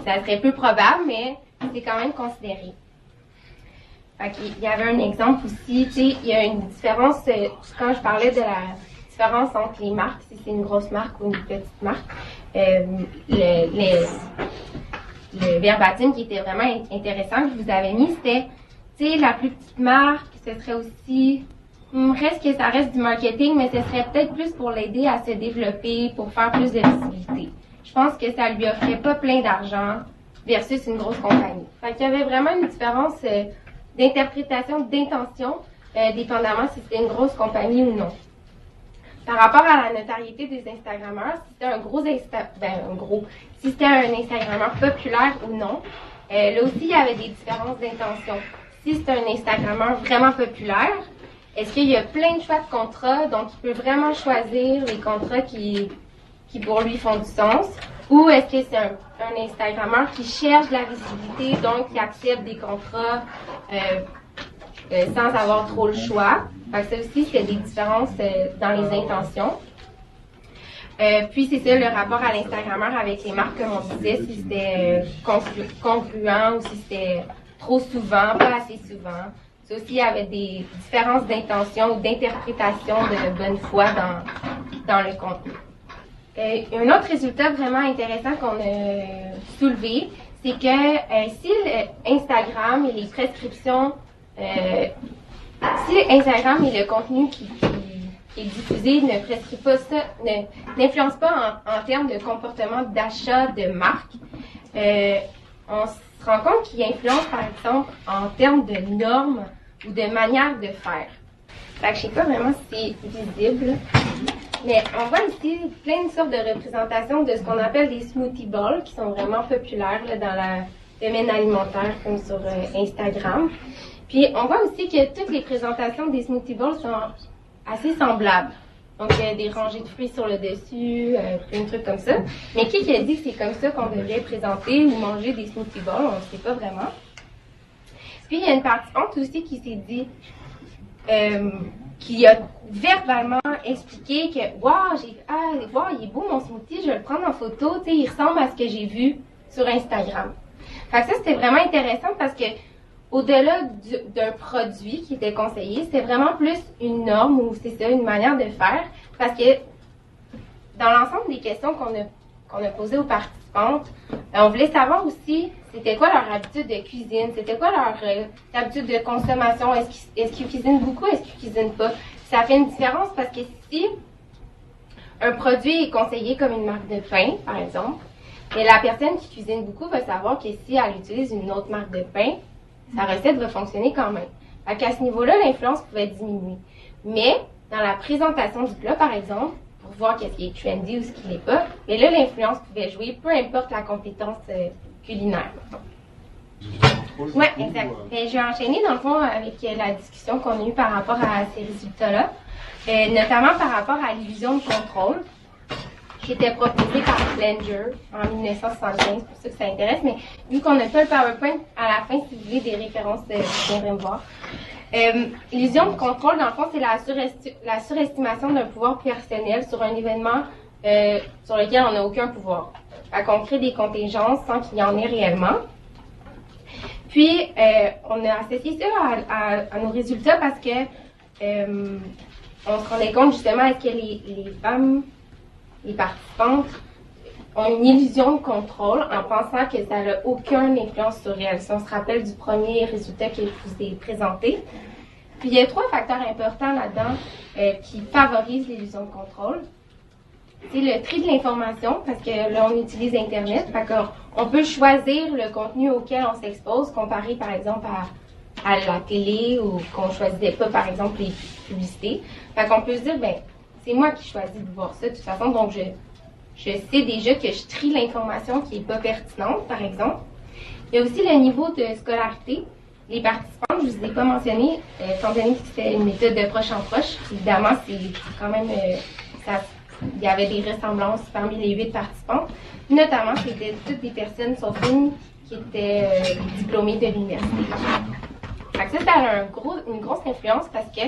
Ça serait peu probable, mais c'est quand même considéré. Fait qu'il y avait un exemple aussi, tu sais, il y a une différence, quand je parlais de la différence entre les marques, si c'est une grosse marque ou une petite marque, le verbatim qui était vraiment intéressant que je vous avais mis, c'était, tu sais, la plus petite marque, ce serait aussi, reste que ça reste du marketing, mais ce serait peut-être plus pour l'aider à se développer, pour faire plus de visibilité. Je pense que ça lui offrait pas plein d'argent versus une grosse compagnie. Fait qu'il y avait vraiment une différence d'interprétation, d'intention, dépendamment si c'était une grosse compagnie ou non. Par rapport à la notoriété des Instagrammeurs, si c'était si c'était un Instagrammeur populaire ou non, là aussi, il y avait des différences d'intention. Si c'est un Instagrammeur vraiment populaire, est-ce qu'il y a plein de choix de contrats, donc il peut vraiment choisir les contrats qui pour lui font du sens, ou est-ce que c'est un Instagrammeur qui cherche de la visibilité, donc qui accepte des contrats sans avoir trop le choix. Fait que ça aussi, c'est des différences dans les intentions. Puis c'est ça, le rapport à l'Instagrammeur avec les marques, comme on disait, si c'était concluant ou si c'était trop souvent, pas assez souvent. Ça aussi, il y avait des différences d'intention ou d'interprétation de bonne foi dans le contenu. Un autre résultat vraiment intéressant qu'on a soulevé, c'est que si Instagram et les prescriptions, si Instagram et le contenu qui est diffusé ne prescrit pas ça, n'influence pas en termes de comportement d'achat de marque, on se rend compte qu'il influence par exemple en termes de normes ou de manière de faire. Fait que je sais pas vraiment si c'est visible, mais on voit ici plein de sortes de représentations de ce qu'on appelle des smoothie bowls qui sont vraiment populaires là, dans le domaine alimentaire comme sur Instagram. Puis on voit aussi que toutes les présentations des smoothie bowls sont assez semblables. Donc, des rangées de fruits sur le dessus, plein de trucs comme ça. Mais qui a dit que c'est comme ça qu'on devrait présenter ou manger des smoothie bowls? On ne sait pas vraiment. Puis, il y a une participante aussi qui s'est dit, qui a verbalement expliqué que, wow, il est beau mon smoothie, je vais le prendre en photo, tu sais, il ressemble à ce que j'ai vu sur Instagram. Fait que ça, c'était vraiment intéressant parce que, au-delà d'un produit qui était conseillé, c'était vraiment plus une norme ou c'est ça, une manière de faire. Parce que dans l'ensemble des questions qu'on a posées aux participantes, on voulait savoir aussi c'était quoi leur habitude de cuisine, c'était quoi leur habitude de consommation, est-ce qu'ils cuisinent beaucoup, est-ce qu'ils cuisinent pas. Ça fait une différence parce que si un produit est conseillé comme une marque de pain, par exemple, et la personne qui cuisine beaucoup va savoir que si elle utilise une autre marque de pain, sa recette va fonctionner quand même. Fait qu'à ce niveau-là, l'influence pouvait diminuer. Mais, dans la présentation du plat, par exemple, pour voir qu'est-ce qui est trendy ou ce qui l'est pas, mais là, l'influence pouvait jouer, peu importe la compétence culinaire. Oui, exact. Je vais enchaîner, dans le fond, avec la discussion qu'on a eue par rapport à ces résultats-là, notamment par rapport à l'illusion de contrôle, qui était proposée par Flanger en 1975, pour ceux que ça intéresse, mais vu qu'on n'a pas le PowerPoint, à la fin, si vous voulez des références, vous viendrez me voir. L'illusion de contrôle, dans le fond, c'est la surestimation d'un pouvoir personnel sur un événement sur lequel on n'a aucun pouvoir. Fait qu'on crée des contingences sans qu'il y en ait réellement. Puis, on a associé ça à nos résultats parce que on se rendait compte, justement, est-ce que les femmes, les participantes ont une illusion de contrôle en pensant que ça n'a aucune influence sur elles. Si on se rappelle du premier résultat que je vous ai présenté. Puis il y a 3 facteurs importants là-dedans qui favorisent l'illusion de contrôle. C'est le tri de l'information, parce que là, on utilise Internet. Fait qu'on peut choisir le contenu auquel on s'expose, comparé par exemple à la télé ou qu'on ne choisissait pas, par exemple, les publicités. Fait qu'on peut se dire, ben, c'est moi qui choisis de voir ça de toute façon, donc je sais déjà que je trie l'information qui n'est pas pertinente, par exemple. Il y a aussi le niveau de scolarité. Les participantes, je ne vous ai pas mentionné, étant donné que c'était une méthode de proche en proche, évidemment, c'est quand même, il y avait des ressemblances parmi les 8 participantes. Notamment, c'était toutes des personnes, sauf une, qui étaient diplômées de l'université. Fait que ça a une grosse influence parce que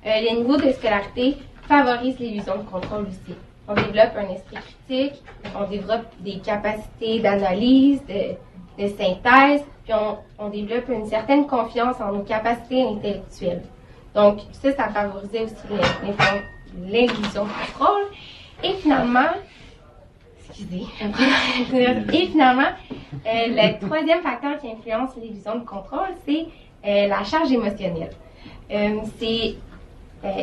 le niveau de scolarité favorise l'illusion de contrôle aussi. On développe un esprit critique, on développe des capacités d'analyse, de synthèse, puis on développe une certaine confiance en nos capacités intellectuelles. Donc, ça favorisait aussi l'illusion de contrôle. Et finalement, le troisième facteur qui influence l'illusion de contrôle, c'est la charge émotionnelle. C'est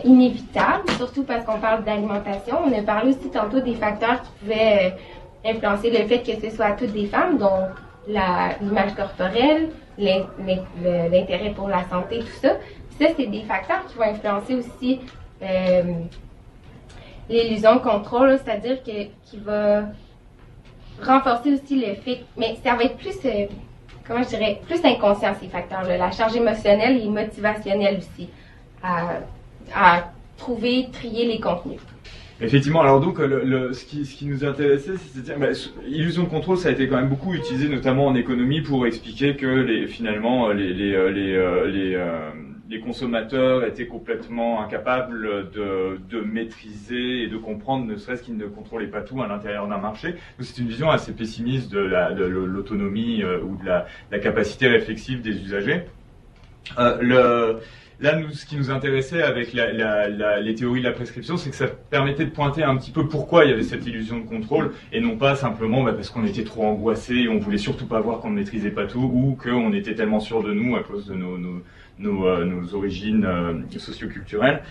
inévitable, surtout parce qu'on parle d'alimentation. On a parlé aussi tantôt des facteurs qui pouvaient influencer le fait que ce soit toutes des femmes, dont l'image corporelle, l'intérêt pour la santé, tout ça. Puis ça, c'est des facteurs qui vont influencer aussi l'illusion de contrôle, c'est-à-dire qui va renforcer aussi le fait, mais ça va être plus, plus inconscient ces facteurs-là. La charge émotionnelle et motivationnelle aussi, à trouver, trier les contenus. Effectivement, alors donc ce qui nous intéressait, c'est de dire, illusion de contrôle, ça a été quand même beaucoup utilisé, notamment en économie, pour expliquer que finalement les consommateurs étaient complètement incapables de maîtriser et de comprendre, ne serait-ce qu'ils ne contrôlaient pas tout à l'intérieur d'un marché. Donc c'est une vision assez pessimiste de l'autonomie ou de la capacité réflexive des usagers. Là, ce qui nous intéressait avec les théories de la prescription, c'est que ça permettait de pointer un petit peu pourquoi il y avait cette illusion de contrôle, et non pas simplement parce qu'on était trop angoissé et on voulait surtout pas voir qu'on ne maîtrisait pas tout, ou qu'on était tellement sûr de nous à cause de nos origines socioculturelles.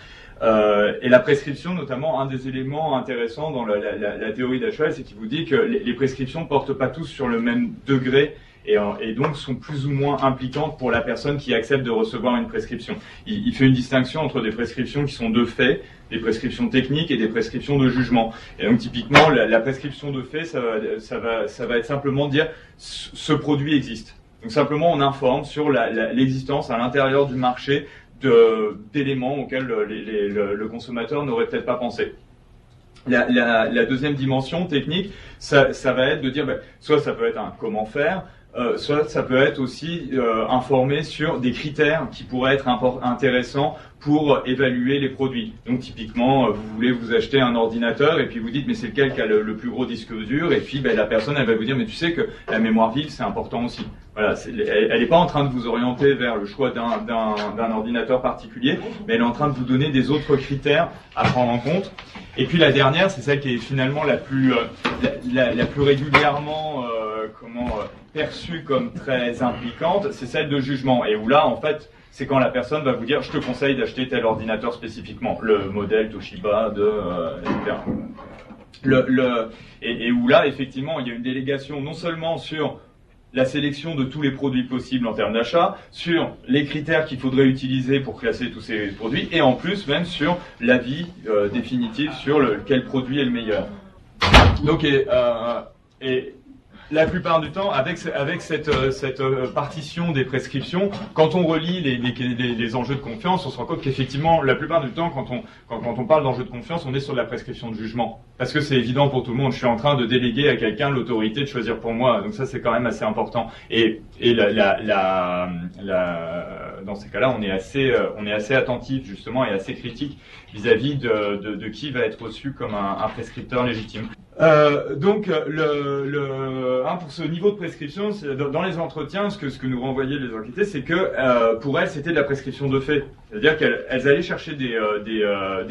Et la prescription, notamment, un des éléments intéressants dans la théorie d'HEL, c'est qu'il vous dit que les prescriptions ne portent pas tous sur le même degré et donc sont plus ou moins impliquantes pour la personne qui accepte de recevoir une prescription. Il fait une distinction entre des prescriptions qui sont de fait, des prescriptions techniques et des prescriptions de jugement. Et donc typiquement, la prescription de fait, ça va être simplement dire ce produit existe. Donc simplement, on informe sur l'existence à l'intérieur du marché d'éléments auxquels le consommateur n'aurait peut-être pas pensé. La deuxième dimension technique, ça va être de dire, soit ça peut être un comment faire, soit ça peut être aussi informé sur des critères qui pourraient être intéressants pour évaluer les produits. Donc typiquement, vous voulez vous acheter un ordinateur et puis vous dites mais c'est lequel qui a le plus gros disque dur, et puis la personne elle va vous dire mais tu sais que la mémoire vive c'est important aussi. Voilà, elle n'est pas en train de vous orienter vers le choix d'un ordinateur particulier, mais elle est en train de vous donner des autres critères à prendre en compte. Et puis la dernière, c'est celle qui est finalement la plus régulièrement perçue comme très impliquante, c'est celle de jugement. Et où là, en fait, c'est quand la personne va vous dire je te conseille d'acheter tel ordinateur spécifiquement, le modèle Toshiba etc. Et où là, effectivement, il y a une délégation non seulement sur la sélection de tous les produits possibles en termes d'achat, sur les critères qu'il faudrait utiliser pour classer tous ces produits, et en plus même sur l'avis définitif sur quel produit est le meilleur. Donc, et la plupart du temps, avec cette partition des prescriptions, quand on relit les enjeux de confiance, on se rend compte qu'effectivement, la plupart du temps, quand on parle d'enjeux de confiance, on est sur de la prescription de jugement. Parce que c'est évident pour tout le monde, je suis en train de déléguer à quelqu'un l'autorité de choisir pour moi. Donc ça, c'est quand même assez important. Et dans ces cas-là, on est assez attentif, justement, et assez critique vis-à-vis de qui va être reçu comme un prescripteur légitime. Donc, pour ce niveau de prescription, dans les entretiens, ce que nous renvoyaient les enquêtés, c'est que pour elles, c'était de la prescription de fait. C'est-à-dire qu'elles allaient chercher des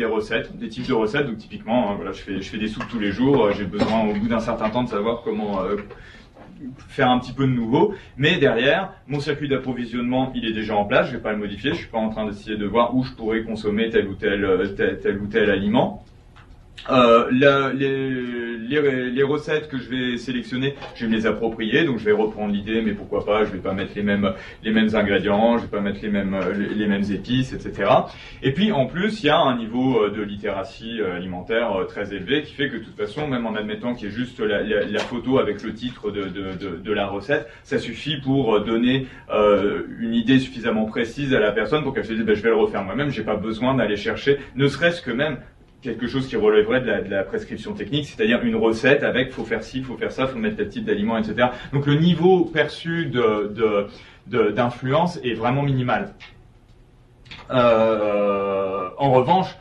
recettes, des types de recettes. Donc, typiquement, voilà, je fais des soupes tous les jours. J'ai besoin, au bout d'un certain temps, de savoir comment faire un petit peu de nouveau. Mais derrière, mon circuit d'approvisionnement, il est déjà en place. Je vais pas le modifier. Je suis pas en train d'essayer de voir où je pourrais consommer tel ou tel aliment. Les recettes que je vais sélectionner, je vais me les approprier, donc je vais reprendre l'idée, mais pourquoi pas, je vais pas mettre les mêmes ingrédients, je vais pas mettre les mêmes épices, etc. Et puis en plus, il y a un niveau de littératie alimentaire très élevé qui fait que de toute façon, même en admettant qu'il y ait juste la photo avec le titre de la recette, ça suffit pour donner une idée suffisamment précise à la personne pour qu'elle se dise je vais le refaire moi-même, j'ai pas besoin d'aller chercher, ne serait-ce que même quelque chose qui relèverait de la prescription technique, c'est-à-dire une recette avec faut faire ci, faut faire ça, faut mettre tel type d'aliment, etc. Donc le niveau perçu d'influence est vraiment minimal. En revanche,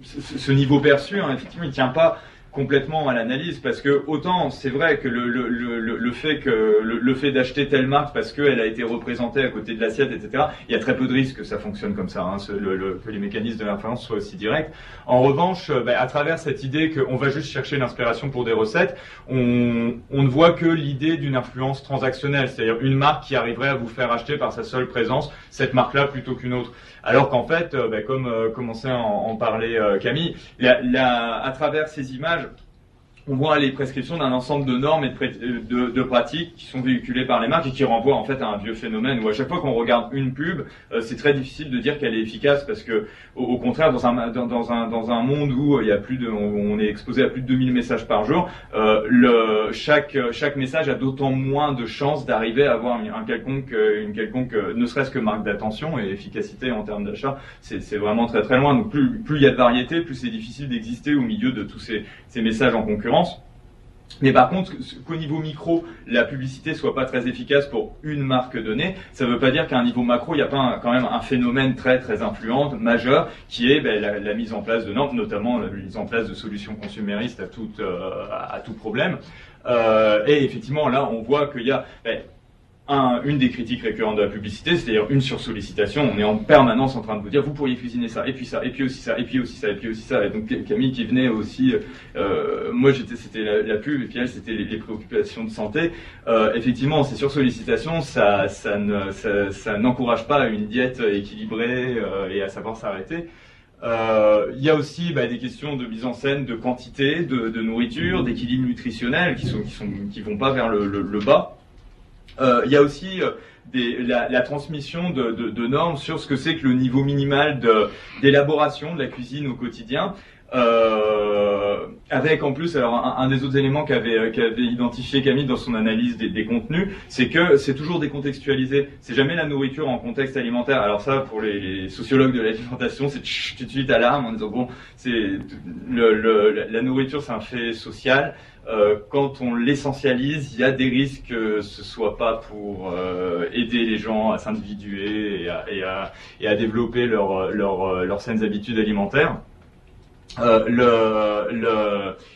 ce niveau perçu, effectivement, il tient pas complètement à l'analyse, parce que autant c'est vrai que le fait d'acheter telle marque parce qu'elle a été représentée à côté de l'assiette, etc., il y a très peu de risques que ça fonctionne comme ça, que les mécanismes de l'influence soient aussi directs. En revanche, à travers cette idée qu'on va juste chercher l'inspiration pour des recettes, on ne voit que l'idée d'une influence transactionnelle, c'est-à-dire une marque qui arriverait à vous faire acheter par sa seule présence cette marque-là plutôt qu'une autre. Alors qu'en fait, comme commençait à en parler Camille, à travers ces images, on voit les prescriptions d'un ensemble de normes et de pratiques qui sont véhiculées par les marques et qui renvoient en fait à un vieux phénomène où à chaque fois qu'on regarde une pub, c'est très difficile de dire qu'elle est efficace, parce que au contraire, dans un monde où il y a on est exposé à plus de 2000 messages par jour, chaque message a d'autant moins de chances d'arriver à avoir une quelconque, ne serait-ce que marque d'attention, et efficacité en termes d'achat, c'est vraiment très très loin. Donc plus il y a de variété, plus c'est difficile d'exister au milieu de tous ces messages en concurrence. Mais par contre, qu'au niveau micro, la publicité soit pas très efficace pour une marque donnée, ça veut pas dire qu'à un niveau macro, il n'y a pas quand même un phénomène très très influent, majeur, qui est la mise en place de normes, notamment la mise en place de solutions consuméristes à tout problème. Et effectivement, là, on voit qu'il y a une des critiques récurrentes de la publicité, c'est-à-dire une sursollicitation. On est en permanence en train de vous dire, vous pourriez cuisiner ça, et puis ça, et puis aussi ça, et puis aussi ça, et puis aussi ça. Et donc Camille qui venait aussi, moi c'était la pub, et puis elle c'était les préoccupations de santé. Effectivement, ces sursollicitations, ça n'encourage pas une diète équilibrée et à savoir s'arrêter. Il y a aussi des questions de mise en scène, de quantité, de nourriture, d'équilibre nutritionnel qui vont pas vers le bas. Il y a aussi la transmission de normes sur ce que c'est que le niveau minimal d'élaboration de la cuisine au quotidien. Avec en plus, alors un des autres éléments qu'avait identifié Camille dans son analyse des contenus, c'est que c'est toujours décontextualisé. C'est jamais la nourriture en contexte alimentaire. Alors ça, pour les sociologues de l'alimentation, c'est tout de suite alarme en disant bon, c'est la nourriture, c'est un fait social. Quand on l'essentialise, il y a des risques que ce soit pas pour aider les gens à s'individuer et à développer leurs saines habitudes alimentaires.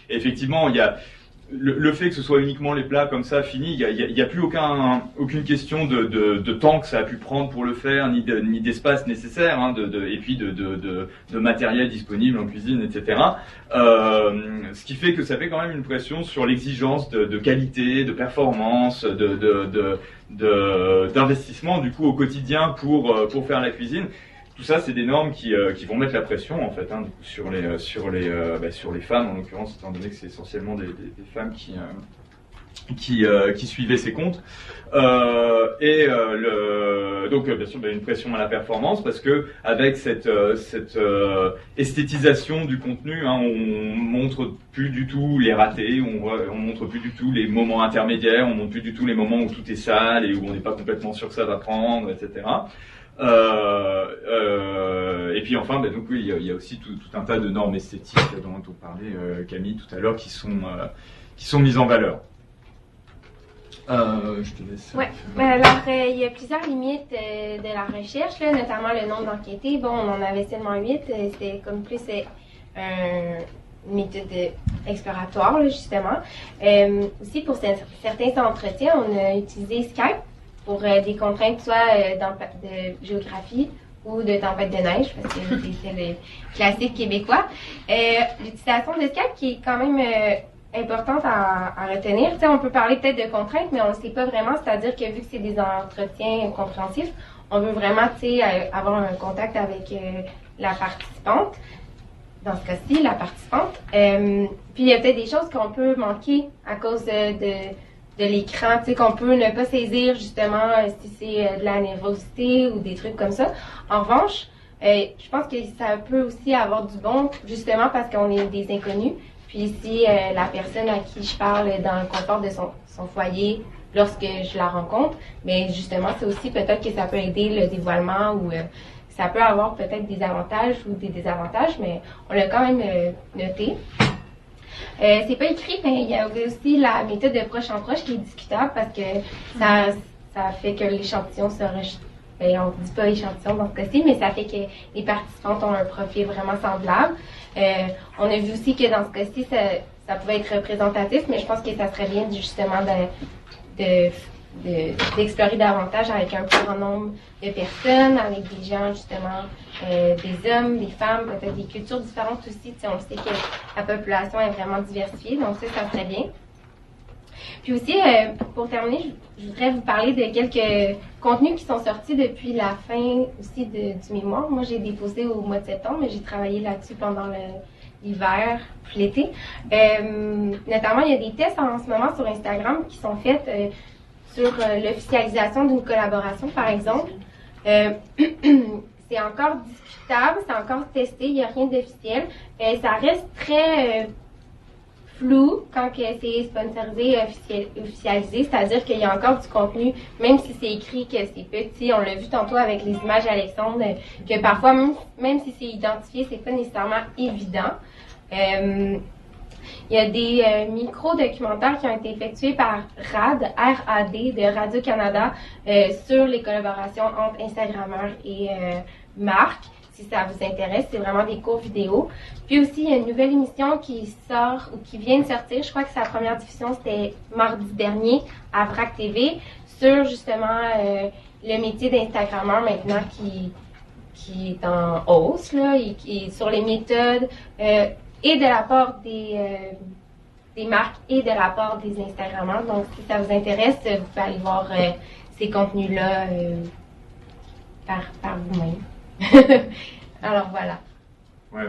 Effectivement, il y a le fait que ce soit uniquement les plats comme ça fini, il y a plus aucune question de temps que ça a pu prendre pour le faire, ni d'espace nécessaire, et puis de matériel disponible en cuisine, etc. Ce qui fait que ça fait quand même une pression sur l'exigence de qualité, de performance, d'investissement du coup au quotidien pour faire la cuisine. Tout ça, c'est des normes qui vont mettre la pression en fait, du coup, sur les femmes en l'occurrence, étant donné que c'est essentiellement des femmes qui suivaient ces comptes. Donc bien sûr, une pression à la performance parce que avec cette esthétisation du contenu, on montre plus du tout les ratés, on montre plus du tout les moments intermédiaires, on montre plus du tout les moments où tout est sale et où on n'est pas complètement sûr que ça va prendre, etc. Et puis enfin, donc oui, il y a aussi tout un tas de normes esthétiques dont on parlait Camille tout à l'heure qui sont mises en valeur. Je te laisse. Ouais. Alors, il y a plusieurs limites de la recherche, là, notamment le nombre d'enquêtés. Bon, on en avait seulement 8. C'était comme plus une méthode exploratoire, là, justement. Aussi, pour certains entretiens, on a utilisé Skype pour des contraintes soit de géographie ou de tempête de neige, parce que c'est le classique québécois. L'utilisation de Skype qui est quand même importante à retenir. Tu sais, on peut parler peut-être de contraintes, mais on ne sait pas vraiment. C'est-à-dire que vu que c'est des entretiens compréhensifs, on veut vraiment, tu sais, avoir un contact avec la participante. Dans ce cas-ci, la participante. Puis il y a peut-être des choses qu'on peut manquer à cause de l'écran, tu sais, qu'on peut ne pas saisir justement si c'est de la nervosité ou des trucs comme ça. En revanche, je pense que ça peut aussi avoir du bon, justement parce qu'on est des inconnus. Puis si la personne à qui je parle est dans le confort de son foyer lorsque je la rencontre, mais justement, c'est aussi peut-être que ça peut aider le dévoilement ou ça peut avoir peut-être des avantages ou des désavantages, mais on l'a quand même noté. C'est pas écrit, mais il y a aussi la méthode de proche en proche qui est discutable parce que ça fait que l'échantillon se rejette. On ne dit pas échantillon dans ce cas-ci, mais ça fait que les participantes ont un profil vraiment semblable. On a vu aussi que dans ce cas-ci, ça pouvait être représentatif, mais je pense que ça serait bien justement d'explorer davantage avec un plus grand nombre de personnes, avec des gens justement, des hommes, des femmes, peut-être des cultures différentes aussi. On sait que la population est vraiment diversifiée, donc ça serait bien. Puis aussi, pour terminer, je voudrais vous parler de quelques contenus qui sont sortis depuis la fin aussi du mémoire. Moi, j'ai déposé au mois de septembre, mais j'ai travaillé là-dessus pendant l'hiver, puis l'été. Notamment, il y a des tests en ce moment sur Instagram qui sont faits sur l'officialisation d'une collaboration, par exemple. C'est encore discutable, c'est encore testé, il n'y a rien d'officiel. Ça reste très flou quand c'est sponsorisé, officialisé, c'est-à-dire qu'il y a encore du contenu, même si c'est écrit que c'est petit. On l'a vu tantôt avec les images d'Alexandre, que parfois, même si c'est identifié, c'est pas nécessairement évident. Il y a des micro-documentaires qui ont été effectués par RAD de Radio-Canada sur les collaborations entre Instagrammeurs et marques. Si ça vous intéresse, c'est vraiment des courts vidéos. Puis aussi, il y a une nouvelle émission qui sort ou qui vient de sortir. Je crois que sa première diffusion, c'était mardi dernier à VRAC TV sur justement le métier d'Instagrammeur maintenant qui est en hausse, là, et sur les méthodes et de la part des marques et de la part des Instagrammeurs. Donc, si ça vous intéresse, vous pouvez aller voir ces contenus-là par vous-même. Alors voilà. Ouais,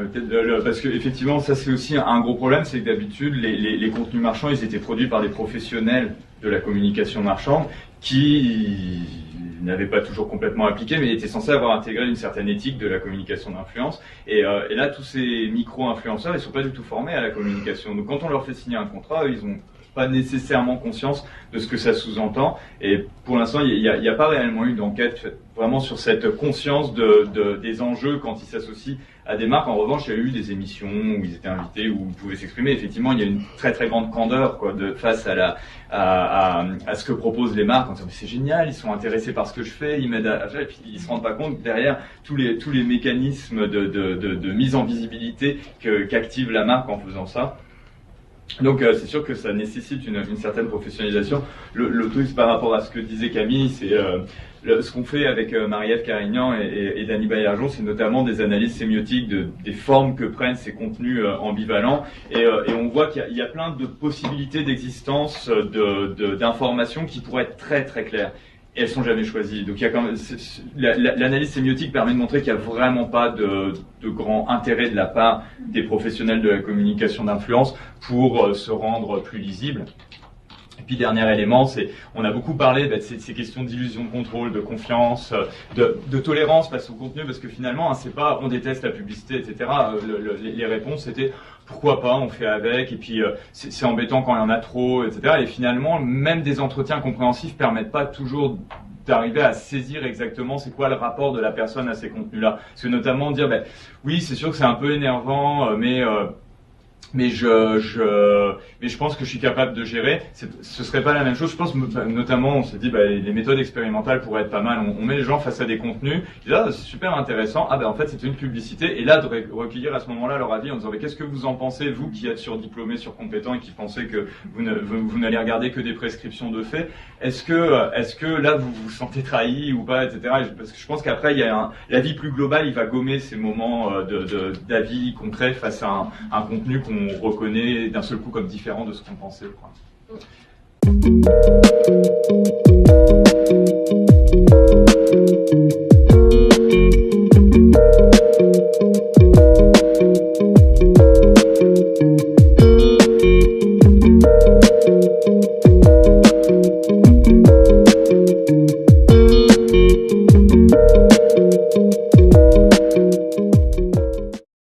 parce que effectivement, ça c'est aussi un gros problème, c'est que d'habitude les contenus marchands, ils étaient produits par des professionnels de la communication marchande qui n'avaient pas toujours complètement appliqué, mais étaient censés avoir intégré une certaine éthique de la communication d'influence. Et là, tous ces micro-influenceurs, ils sont pas du tout formés à la communication. Donc quand on leur fait signer un contrat, ils ont pas nécessairement conscience de ce que ça sous-entend. Et pour l'instant, il n'y a pas réellement eu d'enquête faite vraiment sur cette conscience des enjeux quand ils s'associent à des marques. En revanche, il y a eu des émissions où ils étaient invités, où ils pouvaient s'exprimer. Effectivement, il y a une très très grande candeur face à ce que proposent les marques. On dit, c'est génial, ils sont intéressés par ce que je fais, ils m'aident à faire, et puis ils se rendent pas compte derrière tous les mécanismes de mise en visibilité qu'active la marque en faisant ça. Donc c'est sûr que ça nécessite une certaine professionnalisation. Le truc par rapport à ce que disait Camille, c'est ce qu'on fait avec Marie-Ève Carignan et Dany Baillargeon, c'est notamment des analyses sémiotiques des formes que prennent ces contenus ambivalents. Et on voit qu'il y a plein de possibilités d'existence d'informations qui pourraient être très très claires. Et elles sont jamais choisies. Donc il y a quand même l'analyse sémiotique permet de montrer qu'il n'y a vraiment pas de grand intérêt de la part des professionnels de la communication d'influence pour se rendre plus lisible. Et puis dernier élément, c'est on a beaucoup parlé de ces questions d'illusion de contrôle, de confiance, de tolérance face au contenu, parce que finalement, c'est pas on déteste la publicité, etc. Les réponses c'était pourquoi pas, on fait avec, et puis c'est embêtant quand il y en a trop, etc. Et finalement, même des entretiens compréhensifs permettent pas toujours d'arriver à saisir exactement c'est quoi le rapport de la personne à ces contenus-là. Parce que notamment dire, oui, c'est sûr que c'est un peu énervant, mais je pense que je suis capable de gérer. Ce serait pas la même chose. Je pense notamment, on s'est dit, les méthodes expérimentales pourraient être pas mal. On met les gens face à des contenus. Ils disent, c'est super intéressant. En fait, c'est une publicité. Et là, de recueillir à ce moment-là leur avis en disant, qu'est-ce que vous en pensez, vous qui êtes surdiplômés, surcompétents et qui pensez que vous n'allez regarder que des prescriptions de faits. Est-ce que là, vous vous sentez trahi ou pas, etc. Parce que je pense qu'après, il y a l'avis plus global, il va gommer ces moments d'avis concret face à un contenu qu'on reconnaît d'un seul coup comme différent de ce qu'on pensait, quoi.